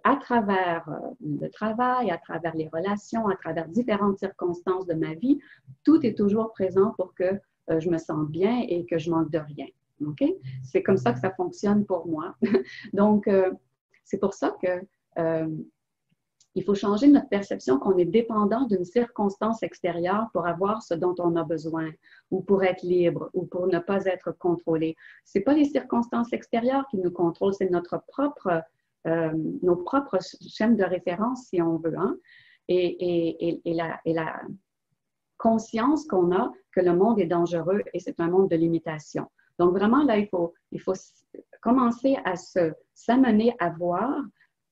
à travers le travail, à travers les relations, à travers différentes circonstances de ma vie, tout est toujours présent pour que je me sente bien et que je manque de rien. OK? C'est comme ça que ça fonctionne pour moi. Donc, c'est pour ça que il faut changer notre perception qu'on est dépendant d'une circonstance extérieure pour avoir ce dont on a besoin, ou pour être libre, ou pour ne pas être contrôlé. Ce n'est pas les circonstances extérieures qui nous contrôlent, c'est notre propre nos propres chaînes de référence, si on veut, hein? et la conscience qu'on a que le monde est dangereux et c'est un monde de limitation. Donc, vraiment, là, il faut commencer à s'amener à voir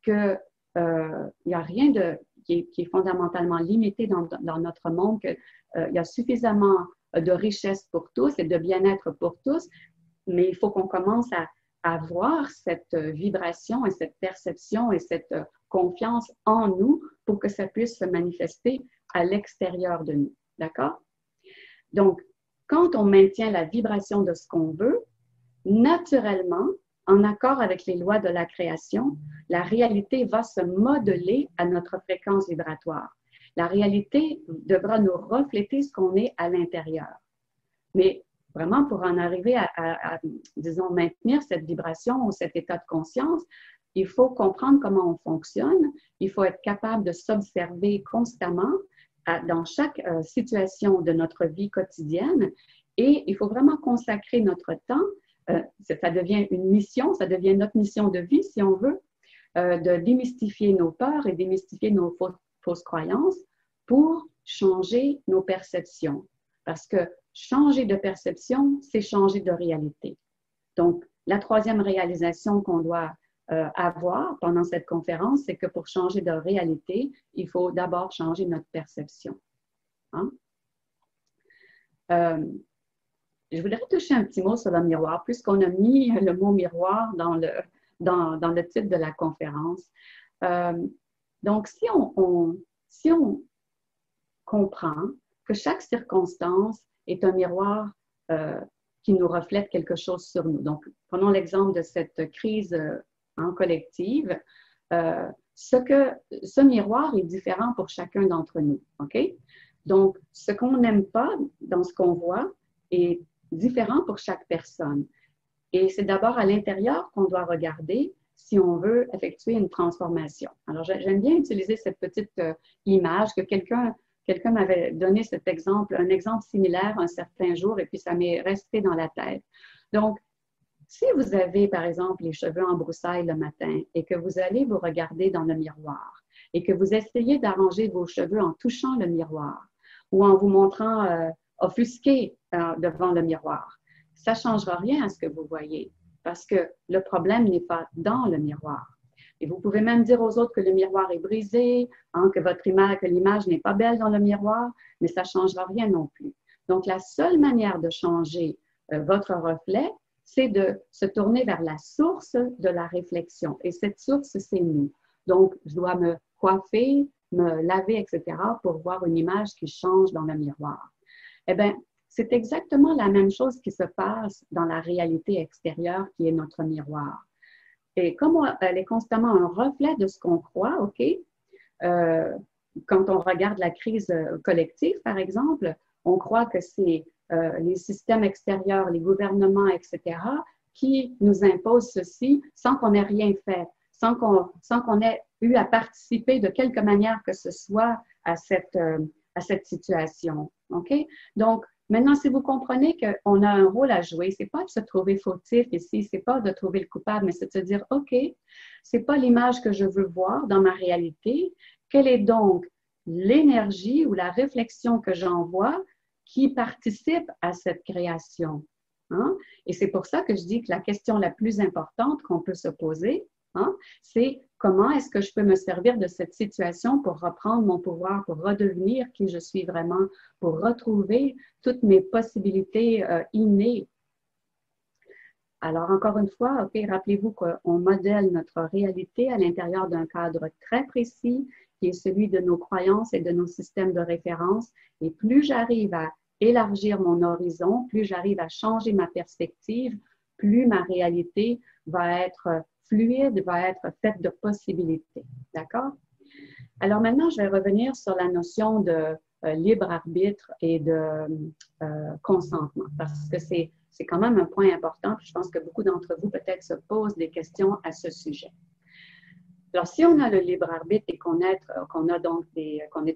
qu'il n'y a rien qui est fondamentalement limité dans notre monde, qu'il y a suffisamment de richesse pour tous et de bien-être pour tous, mais il faut qu'on commence à avoir cette vibration et cette perception et cette confiance en nous pour que ça puisse se manifester à l'extérieur de nous. D'accord? Donc, quand on maintient la vibration de ce qu'on veut, naturellement, en accord avec les lois de la création, la réalité va se modeler à notre fréquence vibratoire. La réalité devra nous refléter ce qu'on est à l'intérieur. Mais vraiment, pour en arriver à, disons, maintenir cette vibration ou cet état de conscience, il faut comprendre comment on fonctionne. Il faut être capable de s'observer constamment dans chaque situation de notre vie quotidienne. Et il faut vraiment consacrer notre temps. Ça devient une mission, ça devient notre mission de vie, si on veut, de démystifier nos peurs et démystifier nos fausses croyances pour changer nos perceptions. Parce que changer de perception, c'est changer de réalité. Donc, la troisième réalisation qu'on doit avoir pendant cette conférence, c'est que pour changer de réalité, il faut d'abord changer notre perception. Hein? Je voudrais toucher un petit mot sur le miroir, puisqu'on a mis le mot miroir dans le titre de la conférence. Donc, si on comprend que chaque circonstance est un miroir qui nous reflète quelque chose sur nous. Donc, prenons l'exemple de cette crise collective. Ce miroir est différent pour chacun d'entre nous. OK? Donc, ce qu'on n'aime pas dans ce qu'on voit est différent pour chaque personne. Et c'est d'abord à l'intérieur qu'on doit regarder si on veut effectuer une transformation. Alors, j'aime bien utiliser cette petite image que quelqu'un m'avait donné cet exemple, un exemple similaire un certain jour, et puis ça m'est resté dans la tête. Donc, si vous avez, par exemple, les cheveux en broussailles le matin et que vous allez vous regarder dans le miroir et que vous essayez d'arranger vos cheveux en touchant le miroir ou en vous montrant offusqué devant le miroir, ça ne changera rien à ce que vous voyez parce que le problème n'est pas dans le miroir. Et vous pouvez même dire aux autres que le miroir est brisé, hein, que l'image n'est pas belle dans le miroir, mais ça ne changera rien non plus. Donc, la seule manière de changer votre reflet, c'est de se tourner vers la source de la réflexion. Et cette source, c'est nous. Donc, je dois me coiffer, me laver, etc. pour voir une image qui change dans le miroir. Eh bien, c'est exactement la même chose qui se passe dans la réalité extérieure qui est notre miroir. Et comme elle est constamment un reflet de ce qu'on croit, OK, quand on regarde la crise collective, par exemple, on croit que c'est les systèmes extérieurs, les gouvernements, etc., qui nous imposent ceci sans qu'on ait rien fait, sans qu'on ait eu à participer de quelque manière que ce soit à à cette situation. OK? Donc, maintenant, si vous comprenez qu'on a un rôle à jouer, c'est pas de se trouver fautif ici, c'est pas de trouver le coupable, mais c'est de se dire, OK, c'est pas l'image que je veux voir dans ma réalité. Quelle est donc l'énergie ou la réflexion que j'envoie qui participe à cette création? Hein? Et c'est pour ça que je dis que la question la plus importante qu'on peut se poser, hein, c'est comment est-ce que je peux me servir de cette situation pour reprendre mon pouvoir, pour redevenir qui je suis vraiment, pour retrouver toutes mes possibilités innées. Alors, encore une fois, OK, rappelez-vous qu'on modèle notre réalité à l'intérieur d'un cadre très précis qui est celui de nos croyances et de nos systèmes de référence. Et plus j'arrive à élargir mon horizon, plus j'arrive à changer ma perspective, plus ma réalité va être fluide, va être faite de possibilités. D'accord? Alors maintenant, je vais revenir sur la notion de libre arbitre et de consentement, parce que c'est quand même un point important. Puis je pense que beaucoup d'entre vous peut-être se posent des questions à ce sujet. Alors, si on a le libre arbitre et qu'on est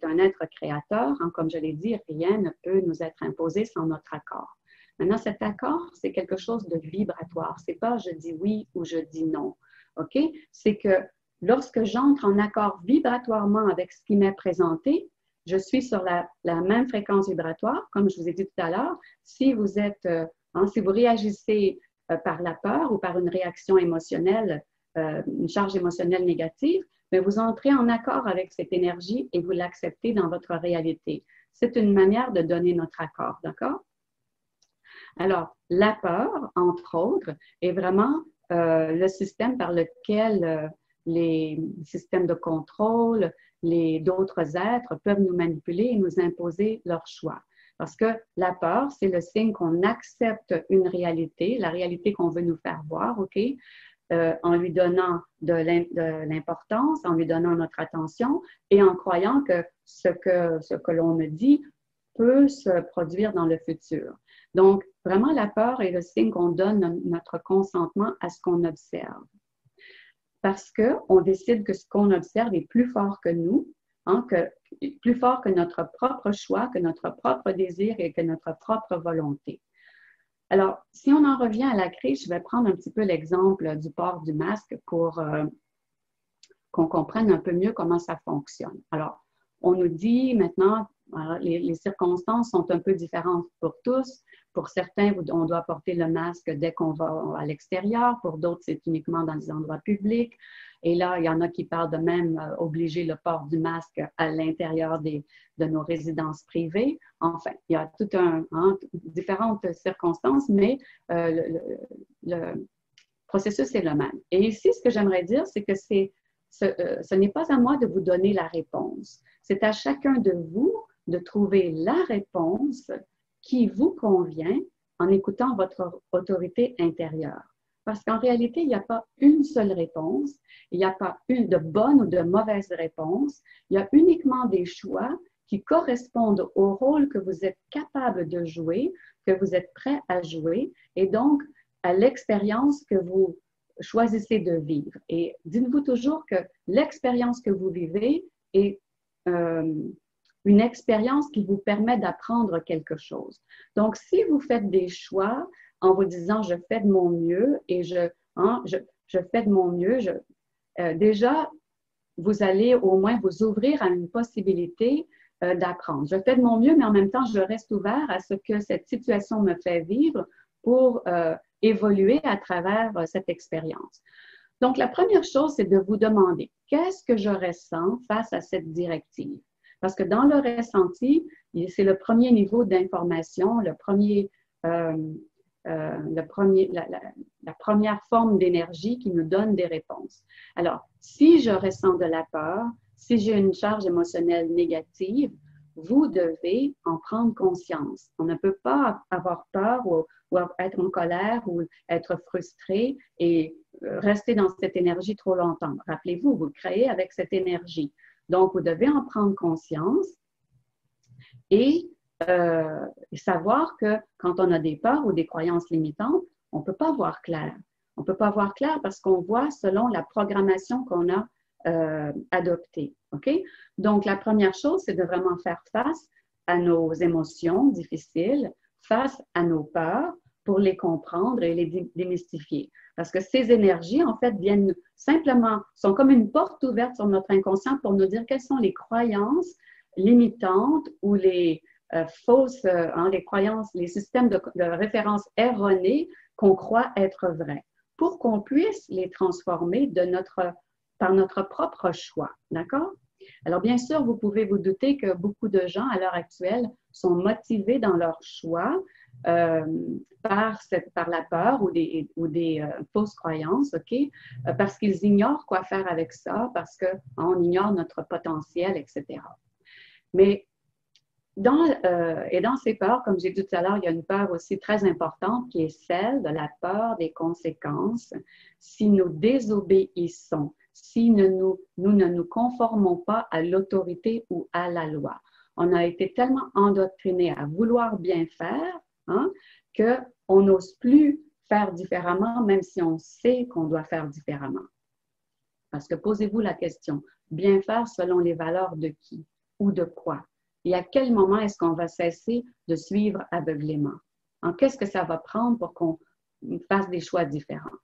un être créateur, hein, comme je l'ai dit, rien ne peut nous être imposé sans notre accord. Maintenant, cet accord, c'est quelque chose de vibratoire. C'est pas je dis oui ou je dis non. OK? C'est que lorsque j'entre en accord vibratoirement avec ce qui m'est présenté, je suis sur la même fréquence vibratoire, comme je vous ai dit tout à l'heure. Si vous si vous réagissez par la peur ou par une réaction émotionnelle, une charge émotionnelle négative, mais vous entrez en accord avec cette énergie et vous l'acceptez dans votre réalité. C'est une manière de donner notre accord, d'accord? Alors, la peur, entre autres, est vraiment le système par lequel les systèmes de contrôle, d'autres êtres peuvent nous manipuler et nous imposer leur choix. Parce que la peur, c'est le signe qu'on accepte une réalité, la réalité qu'on veut nous faire voir, OK? En lui donnant de l'importance, en lui donnant notre attention et en croyant que ce que l'on me dit peut se produire dans le futur. Donc, vraiment, la peur est le signe qu'on donne notre consentement à ce qu'on observe. Parce qu'on décide que ce qu'on observe est plus fort que nous, hein, plus fort que notre propre choix, que notre propre désir et que notre propre volonté. Alors, si on en revient à la crise, je vais prendre un petit peu l'exemple du port du masque pour qu'on comprenne un peu mieux comment ça fonctionne. Alors, on nous dit maintenant, les circonstances sont un peu différentes pour tous. Pour certains, on doit porter le masque dès qu'on va à l'extérieur. Pour d'autres, c'est uniquement dans les endroits publics. Et là, il y en a qui parlent de même obliger le port du masque à l'intérieur de nos résidences privées. Enfin, il y a différentes circonstances, mais le processus est le même. Et ici, ce que j'aimerais dire, c'est que ce n'est pas à moi de vous donner la réponse. C'est à chacun de vous de trouver la réponse qui vous convient en écoutant votre autorité intérieure. Parce qu'en réalité, il n'y a pas une seule réponse, il n'y a pas une de bonne ou de mauvaise réponse, il y a uniquement des choix qui correspondent au rôle que vous êtes capable de jouer, que vous êtes prêt à jouer, et donc à l'expérience que vous choisissez de vivre. Et dites-vous toujours que l'expérience que vous vivez est une expérience qui vous permet d'apprendre quelque chose. Donc, si vous faites des choix en vous disant « je fais de mon mieux » et je fais de mon mieux, déjà, vous allez au moins vous ouvrir à une possibilité d'apprendre. Je fais de mon mieux, mais en même temps, je reste ouvert à ce que cette situation me fait vivre pour évoluer à travers cette expérience. Donc, la première chose, c'est de vous demander qu'est-ce que je ressens face à cette directive? Parce que dans le ressenti, c'est le premier niveau d'information, la première forme d'énergie qui nous donne des réponses. Alors, si je ressens de la peur, si j'ai une charge émotionnelle négative, vous devez en prendre conscience. On ne peut pas avoir peur ou être en colère ou être frustré et rester dans cette énergie trop longtemps. Rappelez-vous, vous créez avec cette énergie. Donc, vous devez en prendre conscience et savoir que quand on a des peurs ou des croyances limitantes, on ne peut pas voir clair. On ne peut pas voir clair parce qu'on voit selon la programmation qu'on a adopter. OK? Donc, la première chose, c'est de vraiment faire face à nos émotions difficiles, face à nos peurs, pour les comprendre et les démystifier. Parce que ces énergies, en fait, viennent simplement, sont comme une porte ouverte sur notre inconscient pour nous dire quelles sont les croyances limitantes ou les fausses, les croyances, les systèmes de référence erronés qu'on croit être vrais, pour qu'on puisse les transformer par notre propre choix. D'accord? Alors, bien sûr, vous pouvez vous douter que beaucoup de gens, à l'heure actuelle, sont motivés dans leur choix par la peur ou des fausses croyances, OK? Parce qu'ils ignorent quoi faire avec ça, parce qu'on ignore notre potentiel, etc. Mais dans ces peurs, comme j'ai dit tout à l'heure, il y a une peur aussi très importante qui est celle de la peur des conséquences si nous désobéissons, si nous ne nous conformons pas à l'autorité ou à la loi. On a été tellement endoctrinés à vouloir bien faire qu'on n'ose plus faire différemment, même si on sait qu'on doit faire différemment. Parce que posez-vous la question, bien faire selon les valeurs de qui ou de quoi? Et à quel moment est-ce qu'on va cesser de suivre aveuglément? Qu'est-ce que ça va prendre pour qu'on fasse des choix différents?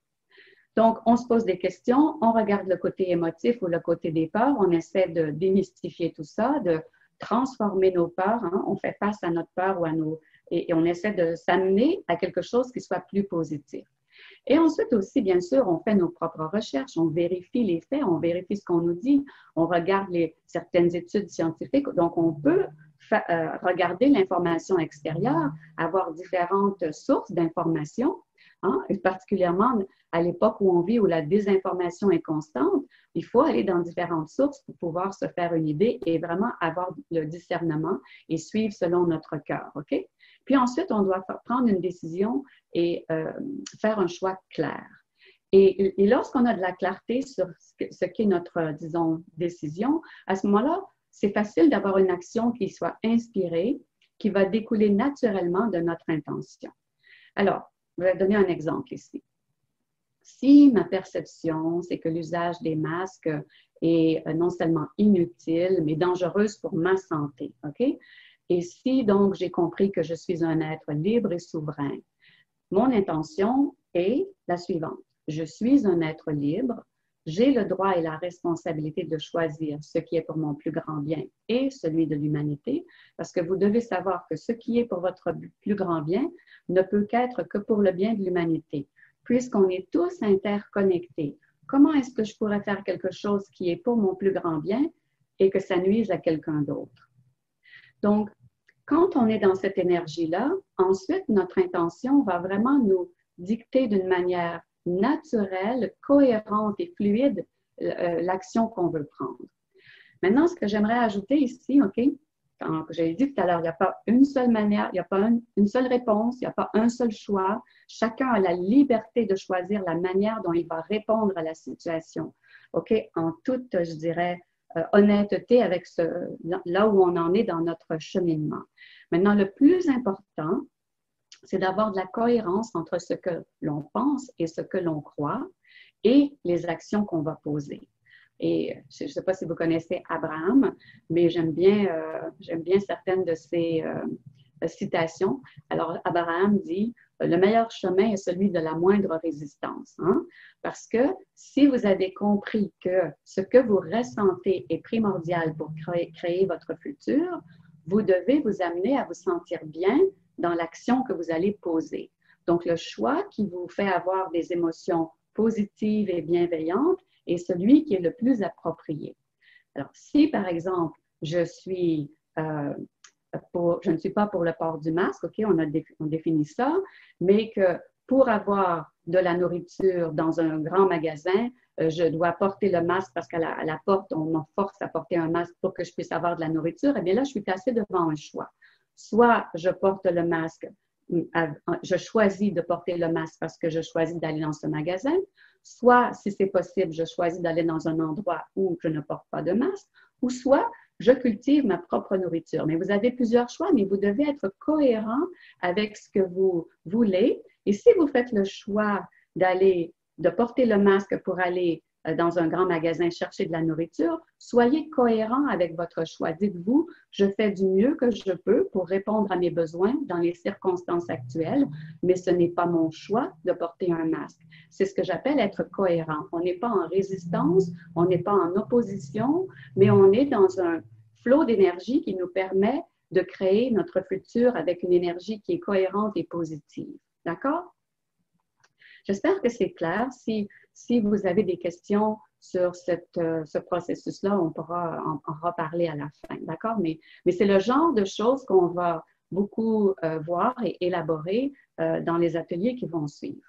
Donc, on se pose des questions, on regarde le côté émotif ou le côté des peurs, on essaie de démystifier tout ça, de transformer nos peurs, on fait face à notre peur et on essaie de s'amener à quelque chose qui soit plus positif. Et ensuite aussi, bien sûr, on fait nos propres recherches, on vérifie les faits, on vérifie ce qu'on nous dit, on regarde certaines études scientifiques. Donc, on peut regarder l'information extérieure, avoir différentes sources d'informations, et particulièrement à l'époque où on vit, où la désinformation est constante, il faut aller dans différentes sources pour pouvoir se faire une idée et vraiment avoir le discernement et suivre selon notre cœur, OK? Puis ensuite, on doit prendre une décision et faire un choix clair. Et lorsqu'on a de la clarté sur ce qu'est notre, disons, décision, à ce moment-là, c'est facile d'avoir une action qui soit inspirée, qui va découler naturellement de notre intention. Alors, je vais donner un exemple ici. Si ma perception, c'est que l'usage des masques est non seulement inutile, mais dangereuse pour ma santé, OK? Et si donc j'ai compris que je suis un être libre et souverain, mon intention est la suivante. Je suis un être libre, j'ai le droit et la responsabilité de choisir ce qui est pour mon plus grand bien et celui de l'humanité, parce que vous devez savoir que ce qui est pour votre plus grand bien ne peut qu'être que pour le bien de l'humanité. Puisqu'on est tous interconnectés, comment est-ce que je pourrais faire quelque chose qui est pour mon plus grand bien et que ça nuise à quelqu'un d'autre? Donc, quand on est dans cette énergie-là, ensuite, notre intention va vraiment nous dicter d'une manière naturelle, cohérente et fluide l'action qu'on veut prendre. Maintenant, ce que j'aimerais ajouter ici, OK, comme j'avais dit tout à l'heure, il n'y a pas une seule manière, il n'y a pas une seule réponse, il n'y a pas un seul choix. Chacun a la liberté de choisir la manière dont il va répondre à la situation, OK, en toute, je dirais, honnêteté avec là où on en est dans notre cheminement. Maintenant, le plus important, c'est d'avoir de la cohérence entre ce que l'on pense et ce que l'on croit et les actions qu'on va poser. Et je ne sais pas si vous connaissez Abraham, mais j'aime bien certaines de ses citations. Alors, Abraham dit « Le meilleur chemin est celui de la moindre résistance. » Parce que si vous avez compris que ce que vous ressentez est primordial pour créer votre futur, vous devez vous amener à vous sentir bien dans l'action que vous allez poser. Donc, le choix qui vous fait avoir des émotions positives et bienveillantes est celui qui est le plus approprié. Alors, si, par exemple, je ne suis pas pour le port du masque, OK, on définit ça, mais que pour avoir de la nourriture dans un grand magasin, je dois porter le masque parce qu'à la porte, on me force à porter un masque pour que je puisse avoir de la nourriture, eh bien là, je suis placée devant un choix. Soit je porte le masque, je choisis de porter le masque parce que je choisis d'aller dans ce magasin, soit, si c'est possible, je choisis d'aller dans un endroit où je ne porte pas de masque, ou soit je cultive ma propre nourriture. Mais vous avez plusieurs choix, mais vous devez être cohérent avec ce que vous voulez. Et si vous faites le choix de porter le masque pour aller dans un grand magasin chercher de la nourriture, soyez cohérent avec votre choix. Dites-vous, je fais du mieux que je peux pour répondre à mes besoins dans les circonstances actuelles, mais ce n'est pas mon choix de porter un masque. C'est ce que j'appelle être cohérent. On n'est pas en résistance, on n'est pas en opposition, mais on est dans un flot d'énergie qui nous permet de créer notre futur avec une énergie qui est cohérente et positive. D'accord? J'espère que c'est clair. Si vous avez des questions sur ce processus-là, on pourra en reparler à la fin. D'accord? Mais c'est le genre de choses qu'on va beaucoup voir et élaborer dans les ateliers qui vont suivre.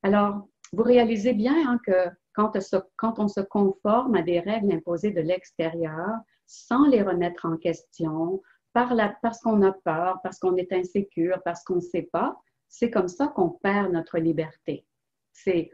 Alors, vous réalisez bien hein, que quand on se conforme à des règles imposées de l'extérieur, sans les remettre en question, parce qu'on a peur, parce qu'on est insécure, parce qu'on ne sait pas, c'est comme ça qu'on perd notre liberté.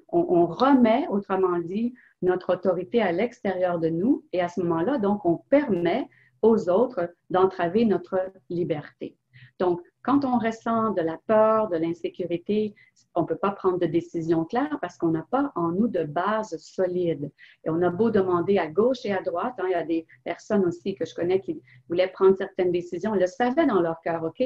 On remet, autrement dit, notre autorité à l'extérieur de nous et à ce moment-là, donc, on permet aux autres d'entraver notre liberté. Donc, quand on ressent de la peur, de l'insécurité, on ne peut pas prendre de décision claire parce qu'on n'a pas en nous de base solide. Et on a beau demander à gauche et à droite, hein, il y a des personnes aussi que je connais qui voulaient prendre certaines décisions, ils le savaient dans leur cœur, OK?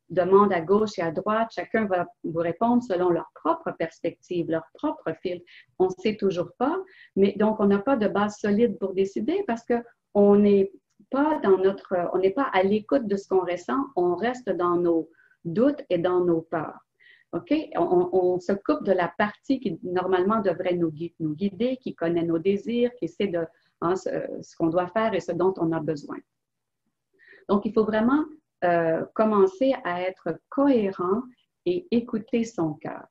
Demande à gauche et à droite, chacun va vous répondre selon leur propre perspective, leur propre fil. On ne sait toujours pas, mais donc on n'a pas de base solide pour décider parce qu'on n'est pas on n'est pas à l'écoute de ce qu'on ressent, on reste dans nos doutes et dans nos peurs. OK? On se coupe de la partie qui normalement devrait nous guider, qui connaît nos désirs, qui sait ce qu'on doit faire et ce dont on a besoin. Donc, il faut vraiment commencer à être cohérent et écouter son cœur.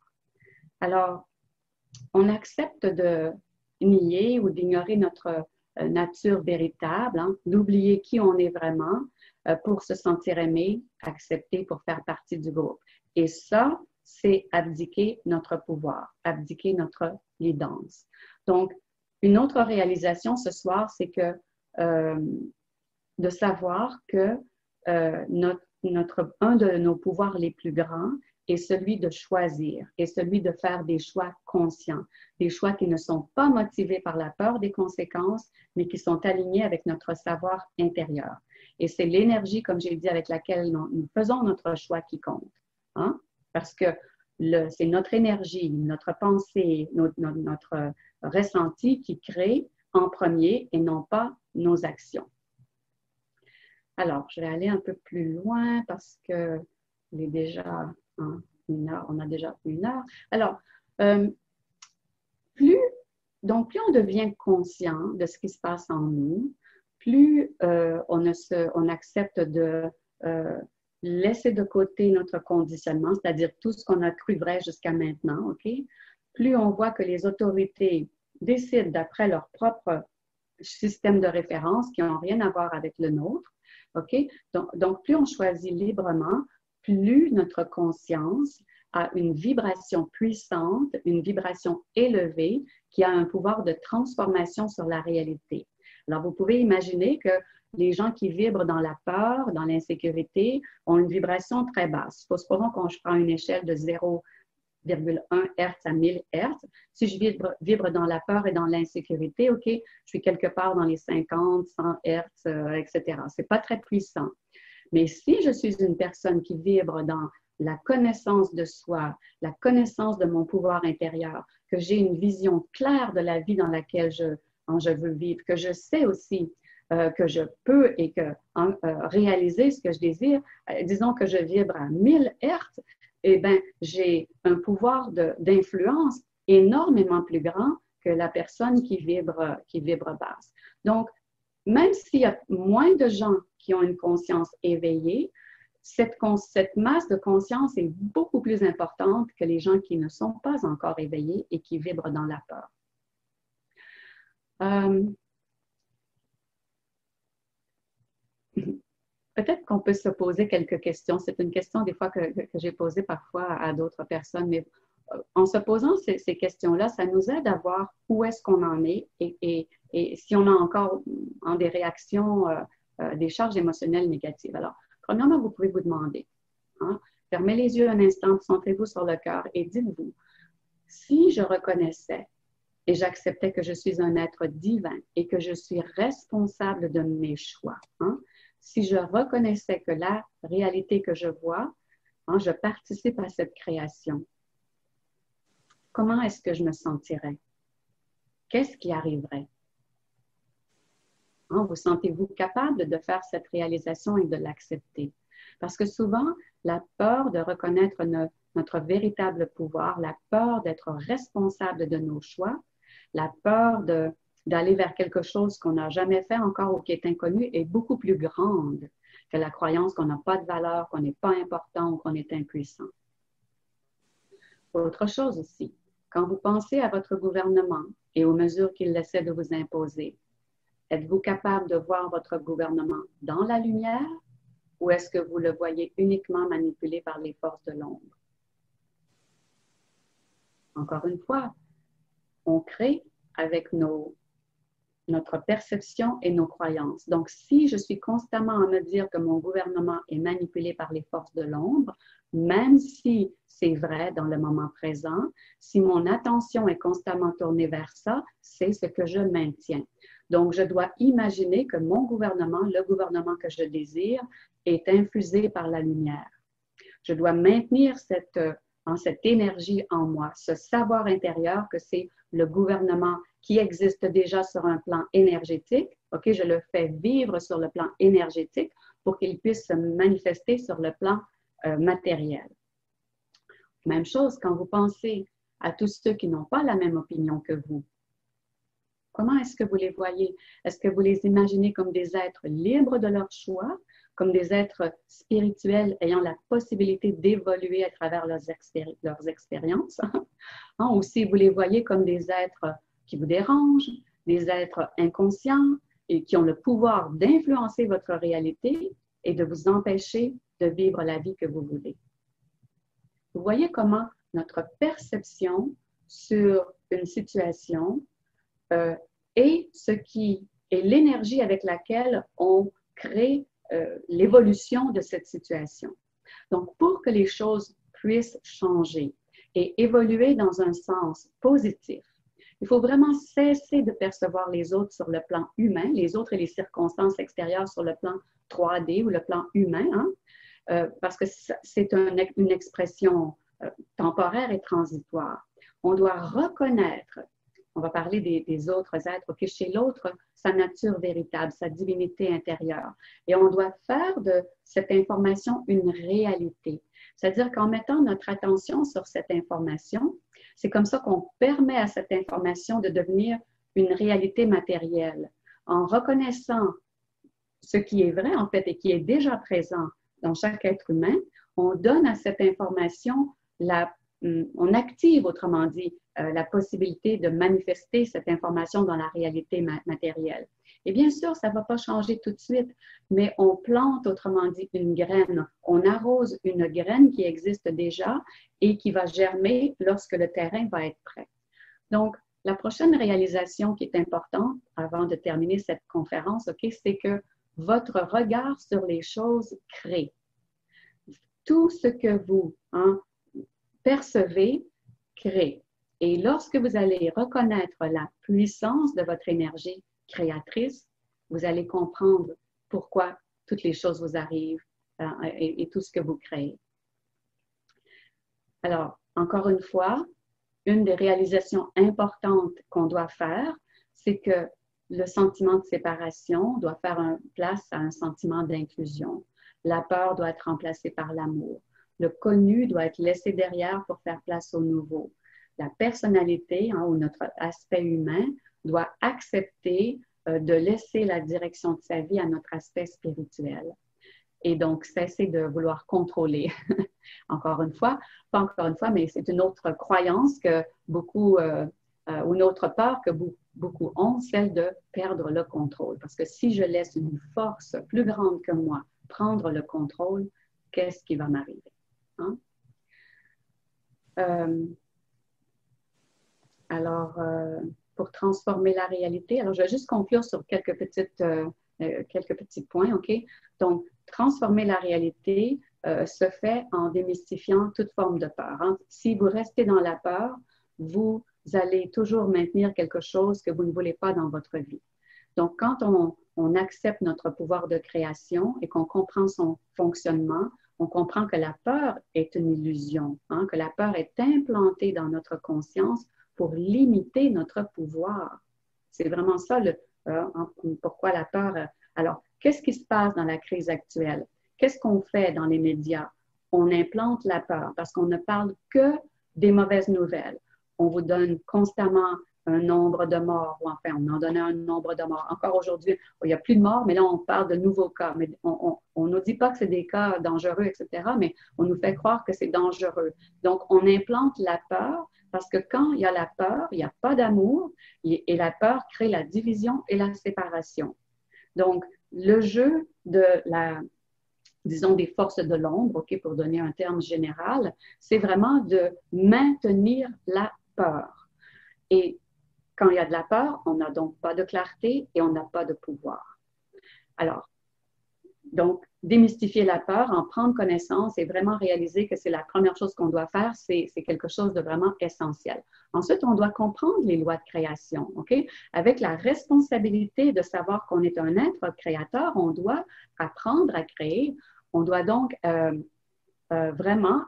Alors, on accepte de nier ou d'ignorer notre nature véritable, hein, d'oublier qui on est vraiment pour se sentir aimé, accepté, pour faire partie du groupe. Et ça, c'est abdiquer notre pouvoir, abdiquer notre guidance. Donc, une autre réalisation ce soir, c'est que de savoir que un de nos pouvoirs les plus grands est celui de choisir et celui de faire des choix conscients, des choix qui ne sont pas motivés par la peur des conséquences, mais qui sont alignés avec notre savoir intérieur. Et c'est l'énergie, comme j'ai dit, avec laquelle nous faisons notre choix qui compte. Hein? Parce que c'est notre énergie, notre pensée, notre ressenti qui crée en premier et non pas nos actions. Alors, je vais aller un peu plus loin parce que il est déjà une heure, on a déjà une heure. Alors, plus on devient conscient de ce qui se passe en nous, plus on accepte de laisser de côté notre conditionnement, c'est-à-dire tout ce qu'on a cru vrai jusqu'à maintenant, OK? Plus on voit que les autorités décident d'après leur propre système de référence qui n'ont rien à voir avec le nôtre, OK? Donc, plus on choisit librement, plus notre conscience a une vibration puissante, une vibration élevée qui a un pouvoir de transformation sur la réalité. Alors, vous pouvez imaginer que les gens qui vibrent dans la peur, dans l'insécurité, ont une vibration très basse. Supposons qu'on prend une échelle de 0,1 Hz à 1000 Hz. Si je vibre dans la peur et dans l'insécurité, OK, je suis quelque part dans les 50, 100 Hz, etc. Ce n'est pas très puissant. Mais si je suis une personne qui vibre dans la connaissance de soi, la connaissance de mon pouvoir intérieur, que j'ai une vision claire de la vie dans laquelle je veux vivre, que je sais aussi que je peux et réaliser ce que je désire, disons que je vibre à 1000 Hz, eh bien, j'ai un pouvoir d'influence énormément plus grand que la personne qui vibre basse. Donc, même s'il y a moins de gens qui ont une conscience éveillée, cette masse de conscience est beaucoup plus importante que les gens qui ne sont pas encore éveillés et qui vibrent dans la peur. Peut-être qu'on peut se poser quelques questions. C'est une question des fois que j'ai posée parfois à d'autres personnes, mais en se posant ces questions-là, ça nous aide à voir où est-ce qu'on en est et si on a encore des réactions, des charges émotionnelles négatives. Alors, premièrement, vous pouvez vous demander, hein, fermez les yeux un instant, centrez-vous sur le cœur et dites-vous, si je reconnaissais et j'acceptais que je suis un être divin et que je suis responsable de mes choix. Hein? Si je reconnaissais que la réalité que je vois, hein, je participe à cette création, comment est-ce que je me sentirais? Qu'est-ce qui arriverait? Hein, vous sentez-vous capable de faire cette réalisation et de l'accepter? Parce que souvent, la peur de reconnaître notre véritable pouvoir, la peur d'être responsable de nos choix, la peur d'aller vers quelque chose qu'on n'a jamais fait encore ou qui est inconnu est beaucoup plus grande que la croyance qu'on n'a pas de valeur, qu'on n'est pas important ou qu'on est impuissant. Autre chose aussi, quand vous pensez à votre gouvernement et aux mesures qu'il essaie de vous imposer, êtes-vous capable de voir votre gouvernement dans la lumière ou est-ce que vous le voyez uniquement manipulé par les forces de l'ombre? Encore une fois, on crée avec notre perception et nos croyances. Donc, si je suis constamment à me dire que mon gouvernement est manipulé par les forces de l'ombre, même si c'est vrai dans le moment présent, si mon attention est constamment tournée vers ça, c'est ce que je maintiens. Donc, je dois imaginer que mon gouvernement, le gouvernement que je désire, est infusé par la lumière. Je dois maintenir cette énergie en moi, ce savoir intérieur que c'est le gouvernement qui existe déjà sur un plan énergétique. OK, je le fais vivre sur le plan énergétique pour qu'il puisse se manifester sur le plan matériel. Même chose quand vous pensez à tous ceux qui n'ont pas la même opinion que vous. Comment est-ce que vous les voyez? Est-ce que vous les imaginez comme des êtres libres de leur choix, comme des êtres spirituels ayant la possibilité d'évoluer à travers leurs expériences? Ou si vous les voyez comme des êtres qui vous dérangent, des êtres inconscients et qui ont le pouvoir d'influencer votre réalité et de vous empêcher de vivre la vie que vous voulez. Vous voyez comment notre perception sur une situation est ce qui est l'énergie avec laquelle on crée l'évolution de cette situation. Donc, pour que les choses puissent changer et évoluer dans un sens positif, il faut vraiment cesser de percevoir les autres sur le plan humain, les autres et les circonstances extérieures sur le plan 3D ou le plan humain, hein, parce que c'est une expression temporaire et transitoire. On doit reconnaître, on va parler des autres êtres, que chez l'autre, sa nature véritable, sa divinité intérieure. Et on doit faire de cette information une réalité. C'est-à-dire qu'en mettant notre attention sur cette information, c'est comme ça qu'on permet à cette information de devenir une réalité matérielle. En reconnaissant ce qui est vrai, en fait, et qui est déjà présent dans chaque être humain, on donne à cette information on active, autrement dit, la possibilité de manifester cette information dans la réalité matérielle. Et bien sûr, ça ne va pas changer tout de suite, mais on plante, autrement dit, une graine. On arrose une graine qui existe déjà et qui va germer lorsque le terrain va être prêt. Donc, la prochaine réalisation qui est importante avant de terminer cette conférence, OK, c'est que votre regard sur les choses crée. Tout ce que vous percevez, crée. Et lorsque vous allez reconnaître la puissance de votre énergie créatrice, vous allez comprendre pourquoi toutes les choses vous arrivent et tout ce que vous créez. Alors, encore une fois, une des réalisations importantes qu'on doit faire, c'est que le sentiment de séparation doit faire place à un sentiment d'inclusion. La peur doit être remplacée par l'amour. Le connu doit être laissé derrière pour faire place au nouveau. La personnalité ou notre aspect humain doit accepter de laisser la direction de sa vie à notre aspect spirituel. Et donc, cesser de vouloir contrôler. Encore une fois, pas encore une fois, mais c'est une autre croyance que beaucoup, ou une autre peur que beaucoup ont, celle de perdre le contrôle. Parce que si je laisse une force plus grande que moi prendre le contrôle, qu'est-ce qui va m'arriver? Hein? Pour transformer la réalité, alors je vais juste conclure sur quelques petits points, OK? Donc, transformer la réalité se fait en démystifiant toute forme de peur. Hein? Si vous restez dans la peur, vous allez toujours maintenir quelque chose que vous ne voulez pas dans votre vie. Donc, quand on accepte notre pouvoir de création et qu'on comprend son fonctionnement, on comprend que la peur est une illusion, hein, que la peur est implantée dans notre conscience pour limiter notre pouvoir. C'est vraiment ça pourquoi la peur. Alors, qu'est-ce qui se passe dans la crise actuelle? Qu'est-ce qu'on fait dans les médias? On implante la peur parce qu'on ne parle que des mauvaises nouvelles. On vous donne constamment un nombre de morts, ou enfin, on en donnait un nombre de morts. Encore aujourd'hui, il n'y a plus de morts, mais là, on parle de nouveaux cas. Mais on ne nous dit pas que c'est des cas dangereux, etc., mais on nous fait croire que c'est dangereux. Donc, on implante la peur parce que quand il y a la peur, il n'y a pas d'amour et la peur crée la division et la séparation. Donc, le jeu disons, des forces de l'ombre, OK, pour donner un terme général, c'est vraiment de maintenir la peur. Et quand il y a de la peur, on n'a donc pas de clarté et on n'a pas de pouvoir. Alors, donc, démystifier la peur, en prendre connaissance et vraiment réaliser que c'est la première chose qu'on doit faire, c'est quelque chose de vraiment essentiel. Ensuite, on doit comprendre les lois de création, OK? Avec la responsabilité de savoir qu'on est un être créateur, on doit apprendre à créer. On doit donc vraiment...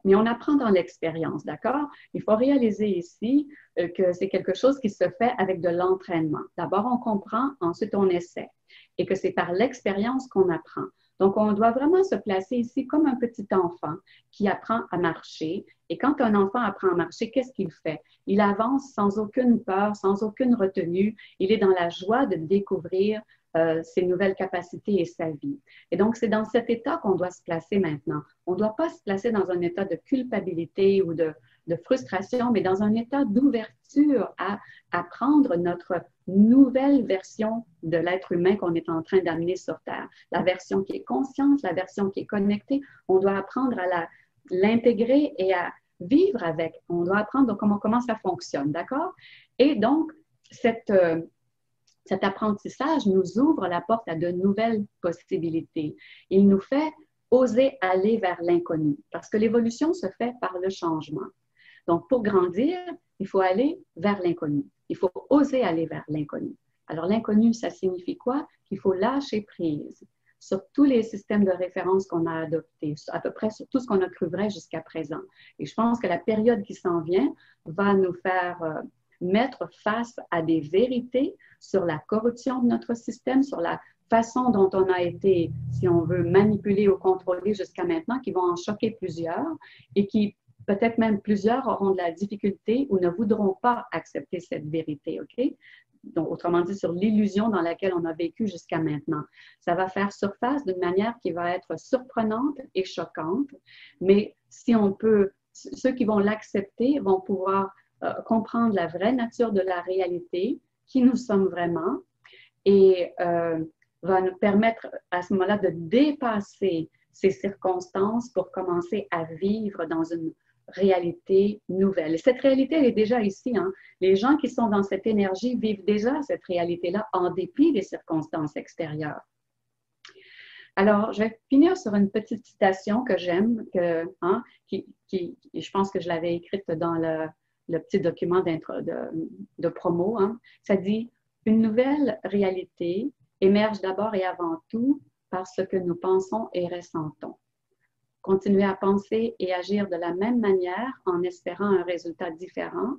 mais on apprend dans l'expérience, d'accord? Il faut réaliser ici que c'est quelque chose qui se fait avec de l'entraînement. D'abord, on comprend, ensuite on essaie. Et que c'est par l'expérience qu'on apprend. Donc, on doit vraiment se placer ici comme un petit enfant qui apprend à marcher. Et quand un enfant apprend à marcher, qu'est-ce qu'il fait? Il avance sans aucune peur, sans aucune retenue. Il est dans la joie de découvrir ses nouvelles capacités et sa vie. Et donc, c'est dans cet état qu'on doit se placer maintenant. On ne doit pas se placer dans un état de culpabilité ou de frustration, mais dans un état d'ouverture à apprendre notre nouvelle version de l'être humain qu'on est en train d'amener sur Terre. La version qui est consciente, la version qui est connectée, on doit apprendre à l'intégrer et à vivre avec. On doit apprendre comment ça fonctionne, d'accord? Et donc, cet apprentissage nous ouvre la porte à de nouvelles possibilités. Il nous fait oser aller vers l'inconnu, parce que l'évolution se fait par le changement. Donc, pour grandir, il faut aller vers l'inconnu. Il faut oser aller vers l'inconnu. Alors, l'inconnu, ça signifie quoi? Qu'il faut lâcher prise sur tous les systèmes de référence qu'on a adoptés, à peu près sur tout ce qu'on a cru vrai jusqu'à présent. Et je pense que la période qui s'en vient va nous faire mettre face à des vérités sur la corruption de notre système, sur la façon dont on a été, si on veut, manipulé ou contrôlé jusqu'à maintenant, qui vont en choquer plusieurs et qui, peut-être même plusieurs, auront de la difficulté ou ne voudront pas accepter cette vérité, OK? Donc, autrement dit, sur l'illusion dans laquelle on a vécu jusqu'à maintenant. Ça va faire surface d'une manière qui va être surprenante et choquante, mais si on peut, ceux qui vont l'accepter vont pouvoir comprendre la vraie nature de la réalité, qui nous sommes vraiment, et va nous permettre à ce moment-là de dépasser ces circonstances pour commencer à vivre dans une réalité nouvelle. Et cette réalité, elle est déjà ici. Hein? Les gens qui sont dans cette énergie vivent déjà cette réalité-là en dépit des circonstances extérieures. Alors, je vais finir sur une petite citation que j'aime, je pense que je l'avais écrite dans le petit document de promo. Hein. Ça dit « Une nouvelle réalité émerge d'abord et avant tout par ce que nous pensons et ressentons. Continuer à penser et agir de la même manière en espérant un résultat différent,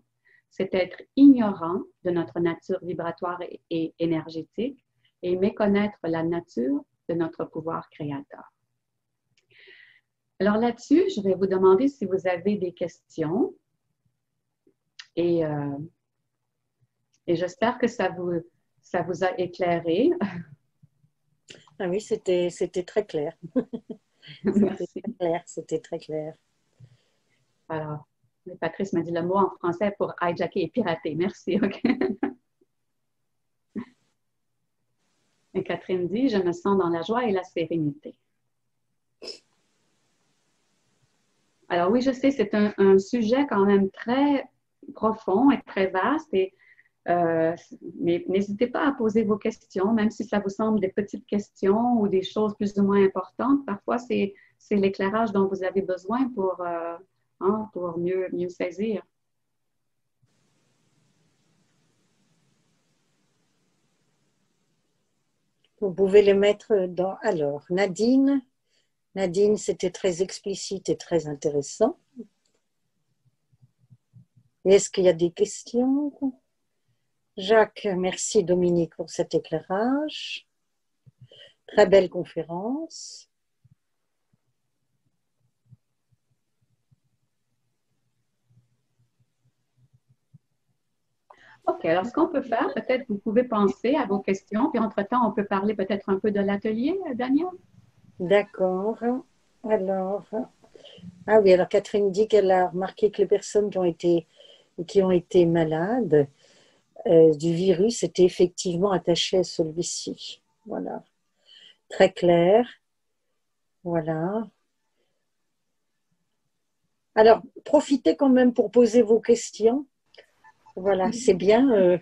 c'est être ignorant de notre nature vibratoire et énergétique et méconnaître la nature de notre pouvoir créateur. » Alors là-dessus, je vais vous demander si vous avez des questions et j'espère que ça vous a éclairé. Ah oui, c'était très clair. C'était très clair. Alors, Patrice m'a dit le mot en français pour hijacker et pirater. Merci, OK. Et Catherine dit, je me sens dans la joie et la sérénité. Alors oui, je sais, c'est un sujet quand même très profond et très vaste, mais n'hésitez pas à poser vos questions, même si ça vous semble des petites questions ou des choses plus ou moins importantes. Parfois, c'est l'éclairage dont vous avez besoin pour mieux saisir. Vous pouvez les mettre dans... Alors, Nadine, c'était très explicite et très intéressant. Est-ce qu'il y a des questions? Jacques, merci Dominique pour cet éclairage. Très belle conférence. OK, alors ce qu'on peut faire, peut-être vous pouvez penser à vos questions, puis entre-temps, on peut parler peut-être un peu de l'atelier, Daniel. D'accord. Alors, ah oui, alors Catherine dit qu'elle a remarqué que les personnes qui ont été malades du virus étaient effectivement attachées à celui-ci. Voilà. Très clair. Voilà. Alors, profitez quand même pour poser vos questions. Voilà, c'est bien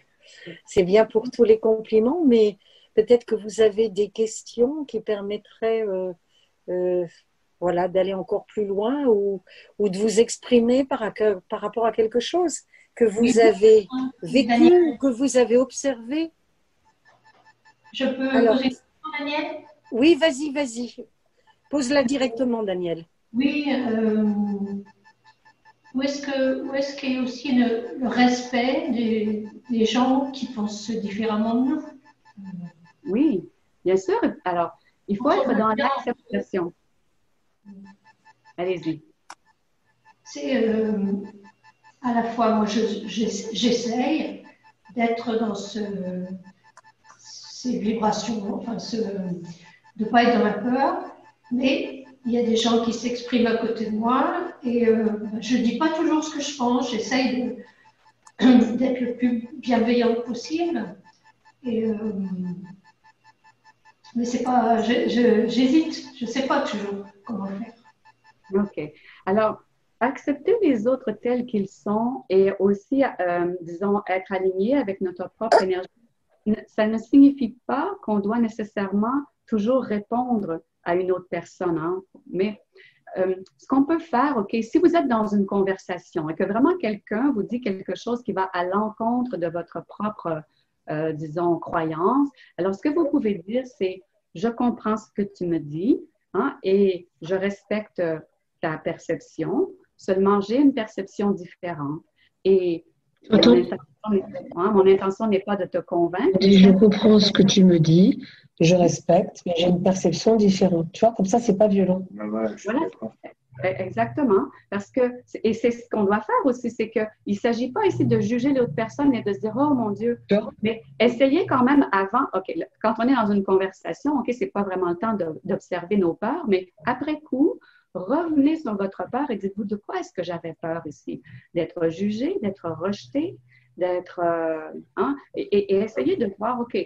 pour tous les compliments, mais peut-être que vous avez des questions qui permettraient voilà, d'aller encore plus loin ou de vous exprimer par rapport à quelque chose que vous avez vécu ou que vous avez observé. Je peux poser une question, Daniel? Oui, vas-y. Pose-la directement, Daniel. Oui, où est-ce qu'il y a aussi le respect des gens qui pensent différemment de nous? Oui, bien sûr. Alors, il faut être dans l'acceptation. Allez-y. C'est à la fois, moi, j'essaye d'être dans ces vibrations, enfin, de ne pas être dans la peur, mais il y a des gens qui s'expriment à côté de moi et je ne dis pas toujours ce que je pense, j'essaye d'être le plus bienveillante possible. Et, mais c'est pas, j'hésite, je ne sais pas toujours comment faire. OK. Alors, accepter les autres tels qu'ils sont et aussi, disons, être aligné avec notre propre énergie, ça ne signifie pas qu'on doit nécessairement toujours répondre à une autre personne, hein? Mais ce qu'on peut faire, OK, si vous êtes dans une conversation et que vraiment quelqu'un vous dit quelque chose qui va à l'encontre de votre propre, disons, croyance, alors ce que vous pouvez dire, c'est « Je comprends ce que tu me dis, hein, et je respecte ta perception, seulement j'ai une perception différente. Et mon intention n'est pas de te convaincre. Je comprends ce que tu me dis, je respecte, mais j'ai une perception différente. Tu vois, comme ça, c'est pas violent. Voilà, exactement. Parce que, et c'est ce qu'on doit faire aussi, c'est qu'il ne s'agit pas ici de juger l'autre personne et de se dire, oh mon Dieu, mais essayez quand même avant, OK, quand on est dans une conversation, OK, c'est pas vraiment le temps d'observer nos peurs, mais après coup, revenez sur votre peur et dites-vous de quoi est-ce que j'avais peur ici? D'être jugé, d'être rejeté, d'être, et essayez de voir, OK,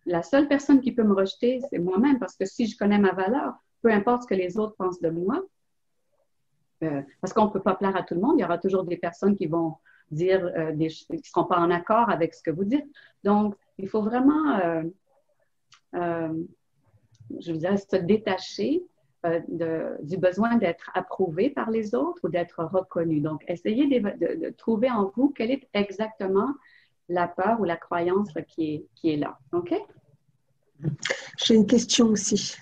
la seule personne qui peut me rejeter, c'est moi-même, parce que si je connais ma valeur, peu importe ce que les autres pensent de moi, parce qu'on ne peut pas plaire à tout le monde, il y aura toujours des personnes qui vont dire des choses qui ne seront pas en accord avec ce que vous dites. Donc, il faut vraiment, je vous dirais, se détacher du besoin d'être approuvé par les autres ou d'être reconnu. Donc, essayez de trouver en vous quelle est exactement la peur ou la croyance qui est là. OK? J'ai une question aussi.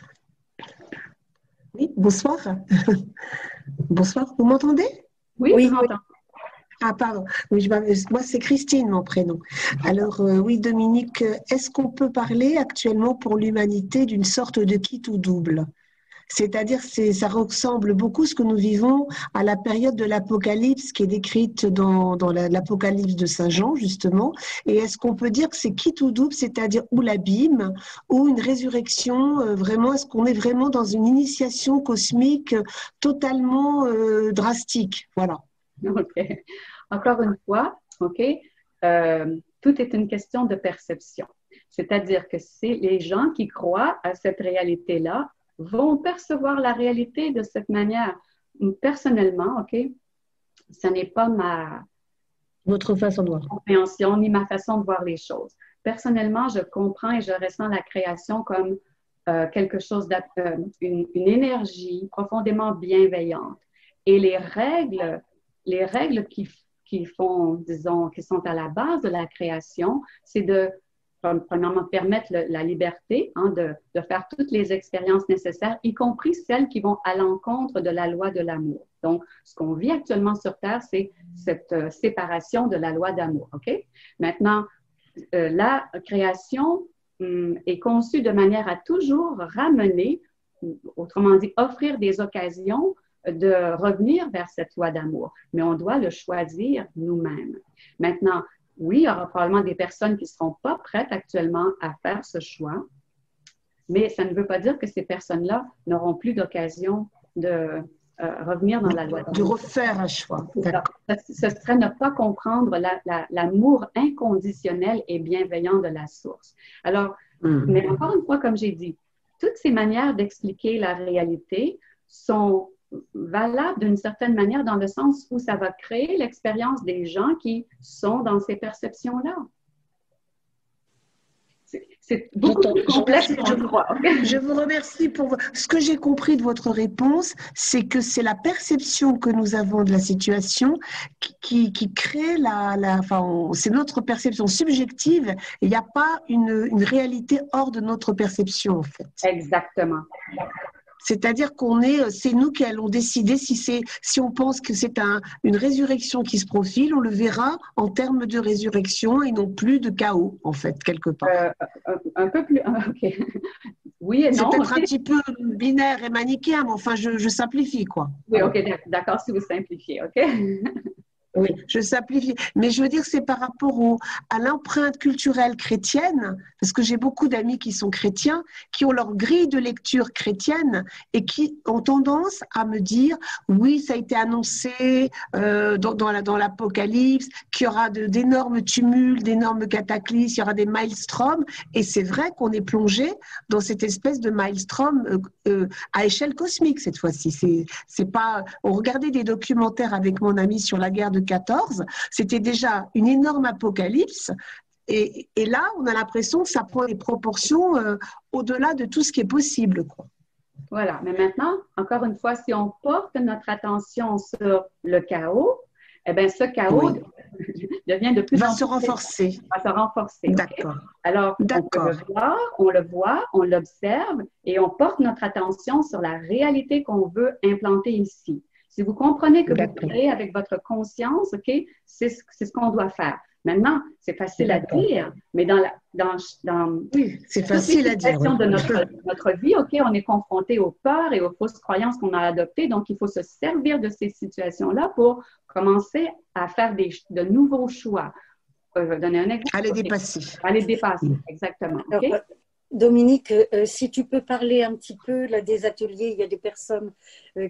Oui, bonsoir. Bonsoir, vous m'entendez? Oui, je m'entends. Ah, pardon. Oui, moi, c'est Christine, mon prénom. Alors, oui, Dominique, est-ce qu'on peut parler actuellement pour l'humanité d'une sorte de quitte ou double? C'est-à-dire, ça ressemble beaucoup ce que nous vivons à la période de l'Apocalypse qui est décrite dans l'Apocalypse de Saint Jean, justement. Et est-ce qu'on peut dire que c'est quitte ou double, c'est-à-dire ou l'abîme, ou une résurrection, vraiment, est-ce qu'on est vraiment dans une initiation cosmique totalement drastique? Voilà. OK. Encore une fois, OK, tout est une question de perception. C'est-à-dire que c'est les gens qui croient à cette réalité-là vont percevoir la réalité de cette manière. Personnellement, OK, ce n'est pas votre façon de voir, compréhension ni ma façon de voir les choses. Personnellement, je comprends et je ressens la création comme quelque chose une énergie profondément bienveillante. Et les règles qui font, disons, qui sont à la base de la création, c'est de premièrement, permettre la liberté de faire toutes les expériences nécessaires, y compris celles qui vont à l'encontre de la loi de l'amour. Donc, ce qu'on vit actuellement sur Terre, c'est cette séparation de la loi d'amour. OK? Maintenant, la création est conçue de manière à toujours ramener, autrement dit, offrir des occasions de revenir vers cette loi d'amour. Mais on doit le choisir nous-mêmes. Maintenant, oui, il y aura probablement des personnes qui ne seront pas prêtes actuellement à faire ce choix, mais ça ne veut pas dire que ces personnes-là n'auront plus d'occasion de revenir dans la loi d'amour. De refaire un choix. Ce serait ne pas comprendre l'amour inconditionnel et bienveillant de la source. Alors, mais encore une fois, comme j'ai dit, toutes ces manières d'expliquer la réalité sont valables d'une certaine manière dans le sens où ça va créer l'expérience des gens qui sont dans ces perceptions-là. C'est beaucoup plus complexe qu'on le croit. Je vous remercie pour ce que j'ai compris de votre réponse, c'est que c'est la perception que nous avons de la situation qui crée c'est notre perception subjective. Il n'y a pas une réalité hors de notre perception, en fait. Exactement. C'est-à-dire c'est nous qui allons décider si on pense que c'est une résurrection qui se profile, on le verra en termes de résurrection et non plus de chaos, en fait, quelque part. Un peu plus, ok. Oui et non. C'est peut-être un petit peu binaire et manichéen, mais enfin, je simplifie, quoi. Oui, ok, d'accord, si vous simplifiez, ok. Oui, je simplifie. Mais je veux dire, c'est par rapport à l'empreinte culturelle chrétienne, parce que j'ai beaucoup d'amis qui sont chrétiens, qui ont leur grille de lecture chrétienne et qui ont tendance à me dire, oui, ça a été annoncé dans l'Apocalypse, qu'il y aura d'énormes tumultes, d'énormes cataclysmes, il y aura des maelstroms. Et c'est vrai qu'on est plongé dans cette espèce de maelstrom à échelle cosmique cette fois-ci. C'est pas. On regardait des documentaires avec mon ami sur la guerre de 14, c'était déjà une énorme apocalypse et là on a l'impression que ça prend des proportions au-delà de tout ce qui est possible, quoi. Voilà, mais maintenant, encore une fois, si on porte notre attention sur le chaos, eh bien ce chaos devient de plus en plus... Va se renforcer. Va se renforcer. D'accord. Okay? Alors, on le voit, on l'observe et on porte notre attention sur la réalité qu'on veut implanter ici. Si vous comprenez que vous créez avec votre conscience, OK, c'est ce qu'on doit faire. Maintenant, c'est facile à dire, mais c'est facile à dire. De notre vie, OK, on est confronté aux peurs et aux fausses croyances qu'on a adoptées. Donc, il faut se servir de ces situations-là pour commencer à faire de nouveaux choix. Je vais donner un exemple. À les dépasser. À les dépasser, exactement. OK? Alors, Dominique, si tu peux parler un petit peu là, des ateliers, il y a des personnes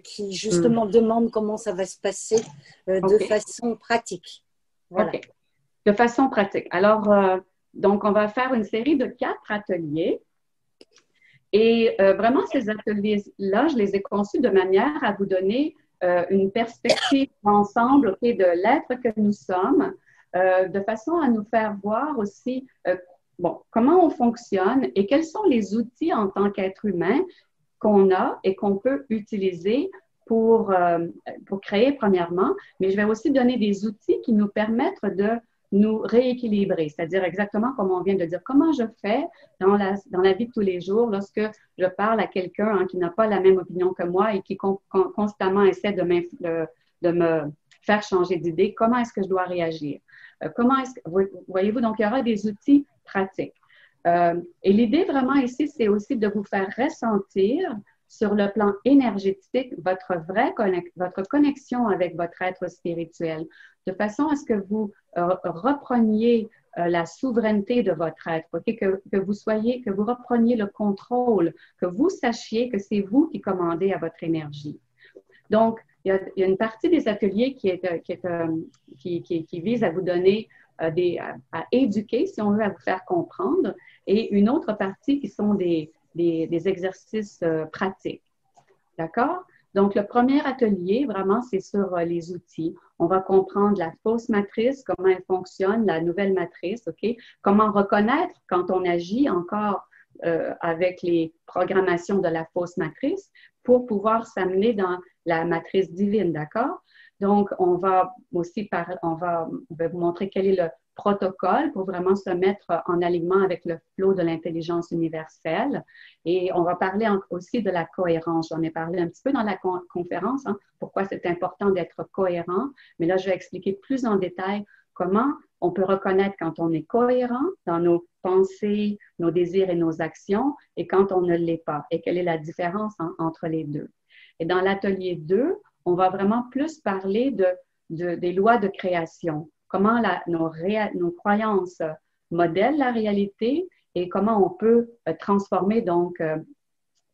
qui justement demandent comment ça va se passer de façon pratique. Voilà. Okay. De façon pratique. Alors, donc, on va faire une série de 4 ateliers. Et vraiment, ces ateliers-là, je les ai conçus de manière à vous donner une perspective d'ensemble de l'être que nous sommes, de façon à nous faire voir aussi comment on fonctionne et quels sont les outils en tant qu'être humain qu'on a et qu'on peut utiliser pour créer premièrement, mais je vais aussi donner des outils qui nous permettent de nous rééquilibrer, c'est-à-dire exactement comme on vient de dire, comment je fais dans la vie de tous les jours lorsque je parle à quelqu'un qui n'a pas la même opinion que moi et qui constamment essaie de me faire changer d'idée, comment est-ce que je dois réagir? Voyez-vous, donc il y aura des outils pratiques. Et l'idée vraiment ici, c'est aussi de vous faire ressentir sur le plan énergétique votre connexion avec votre être spirituel, de façon à ce que vous repreniez la souveraineté de votre être, que vous repreniez le contrôle, que vous sachiez que c'est vous qui commandez à votre énergie. Donc, il y a une partie des ateliers qui vise à vous donner à éduquer, si on veut, à vous faire comprendre, et une autre partie qui sont des exercices pratiques. D'accord? Donc, le premier atelier, vraiment, c'est sur les outils. On va comprendre la fausse matrice, comment elle fonctionne, la nouvelle matrice, OK? Comment reconnaître quand on agit encore avec les programmations de la fausse matrice pour pouvoir s'amener dans la matrice divine, d'accord? Donc, on va vous montrer quel est protocole pour vraiment se mettre en alignement avec le flot de l'intelligence universelle. Et on va parler aussi de la cohérence. J'en ai parlé un petit peu dans la conférence, hein, pourquoi c'est important d'être cohérent. Mais là, je vais expliquer plus en détail comment on peut reconnaître quand on est cohérent dans nos pensées, nos désirs et nos actions et quand on ne l'est pas. Et quelle est la différence entre les deux. Et dans l'atelier 2, on va vraiment plus parler des lois de création. Comment nos croyances modèlent la réalité et comment on peut transformer donc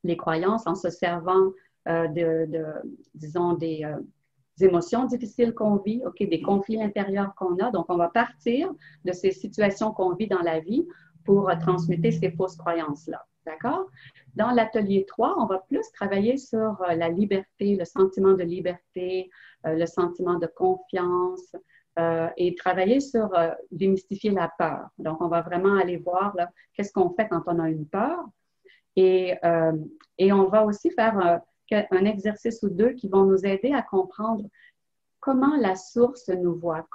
les croyances en se servant disons, des émotions difficiles qu'on vit, des conflits intérieurs qu'on a. Donc, on va partir de ces situations qu'on vit dans la vie pour transmuter ces fausses croyances-là. D'accord? Dans l'atelier 3, on va plus travailler sur la liberté, le sentiment de liberté, le sentiment de confiance, et travailler sur démystifier la peur. Donc, on va vraiment aller voir qu'est-ce qu'on fait quand on a une peur. Et on va aussi faire un exercice ou deux qui vont nous aider à comprendre comment la source nous voit,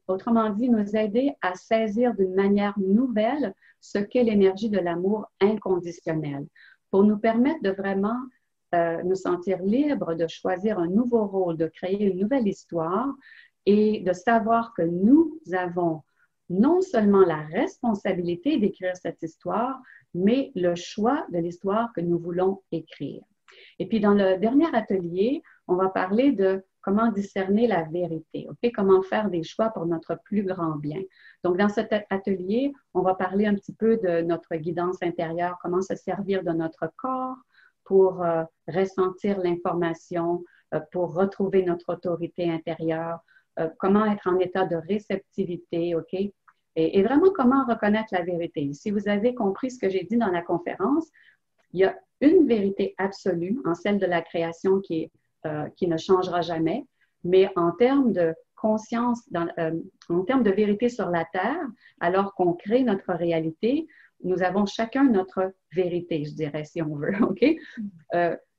autrement dit, nous aider à saisir d'une manière nouvelle ce qu'est l'énergie de l'amour inconditionnel, pour nous permettre de vraiment nous sentir libres de choisir un nouveau rôle, de créer une nouvelle histoire et de savoir que nous avons non seulement la responsabilité d'écrire cette histoire, mais le choix de l'histoire que nous voulons écrire. Et puis, dans le dernier atelier, on va parler de comment discerner la vérité, comment faire des choix pour notre plus grand bien. Donc, dans cet atelier, on va parler un petit peu de notre guidance intérieure, comment se servir de notre corps pour ressentir l'information, pour retrouver notre autorité intérieure, comment être en état de réceptivité, et vraiment comment reconnaître la vérité. Si vous avez compris ce que j'ai dit dans la conférence, il y a une vérité absolue, en celle de la création qui ne changera jamais, mais en termes de conscience, en termes de vérité sur la Terre, alors qu'on crée notre réalité, nous avons chacun notre vérité, je dirais, si on veut,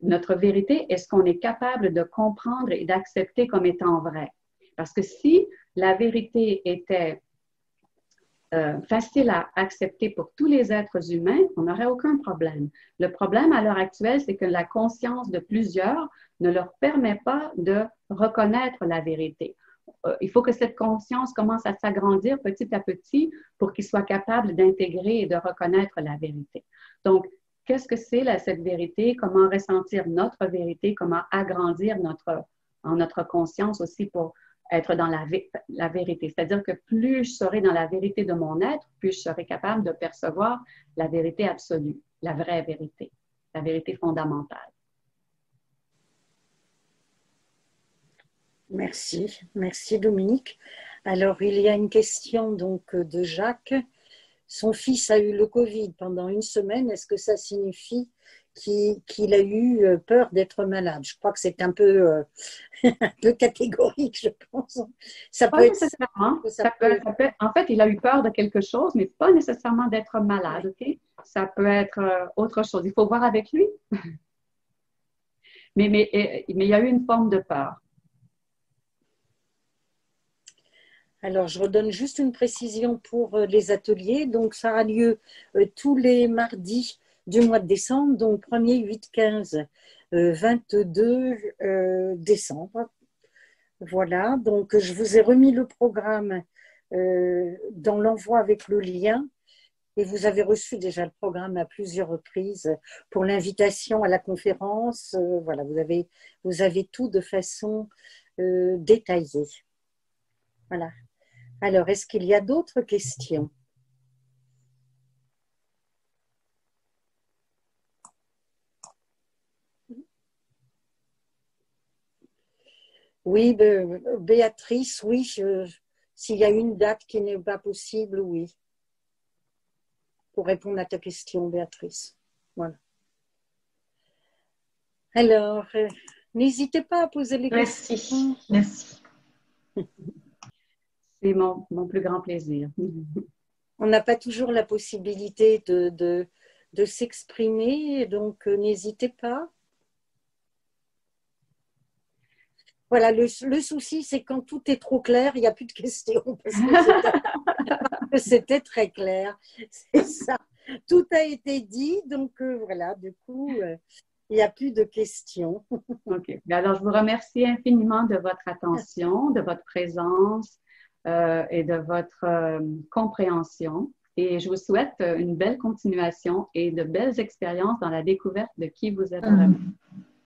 notre vérité est ce qu'on est capable de comprendre et d'accepter comme étant vrai. Parce que si la vérité était facile à accepter pour tous les êtres humains, on n'aurait aucun problème. Le problème à l'heure actuelle, c'est que la conscience de plusieurs ne leur permet pas de reconnaître la vérité. Il faut que cette conscience commence à s'agrandir petit à petit pour qu'ils soient capables d'intégrer et de reconnaître la vérité. Donc, qu'est-ce que c'est cette vérité? Comment ressentir notre vérité? Comment agrandir notre conscience aussi pour être dans la vérité. C'est-à-dire que plus je serai dans la vérité de mon être, plus je serai capable de percevoir la vérité absolue, la vraie vérité, la vérité fondamentale. Merci, merci Dominique. Alors, il y a une question donc de Jacques. Son fils a eu le Covid pendant une semaine. Est-ce que ça signifie qu'il a eu peur d'être malade? Je crois que c'est un peu catégorique, je pense. Ça pas peut nécessairement. En fait, il a eu peur de quelque chose, mais pas nécessairement d'être malade. Okay? Ça peut être autre chose. Il faut voir avec lui. mais il y a eu une forme de peur. Alors, je redonne juste une précision pour les ateliers. Donc, ça aura lieu tous les mardis du mois de décembre, donc 1er, 8, 15, 22 décembre. Voilà, donc je vous ai remis le programme dans l'envoi avec le lien et vous avez reçu déjà le programme à plusieurs reprises pour l'invitation à la conférence. Voilà, vous avez tout de façon détaillée. Voilà. Alors, est-ce qu'il y a d'autres questions? Oui, Béatrice, oui, s'il y a une date qui n'est pas possible, oui. Pour répondre à ta question, Béatrice. Voilà. Alors, n'hésitez pas à poser les questions. Merci. C'est mon plus grand plaisir. On n'a pas toujours la possibilité de s'exprimer, donc n'hésitez pas. Voilà, le souci, c'est quand tout est trop clair, il n'y a plus de questions. Parce que c'était très clair. C'est ça. Tout a été dit, donc voilà, du coup, il n'y a plus de questions. OK. Alors, je vous remercie infiniment de votre attention, de votre présence et de votre compréhension. Et je vous souhaite une belle continuation et de belles expériences dans la découverte de qui vous êtes vraiment.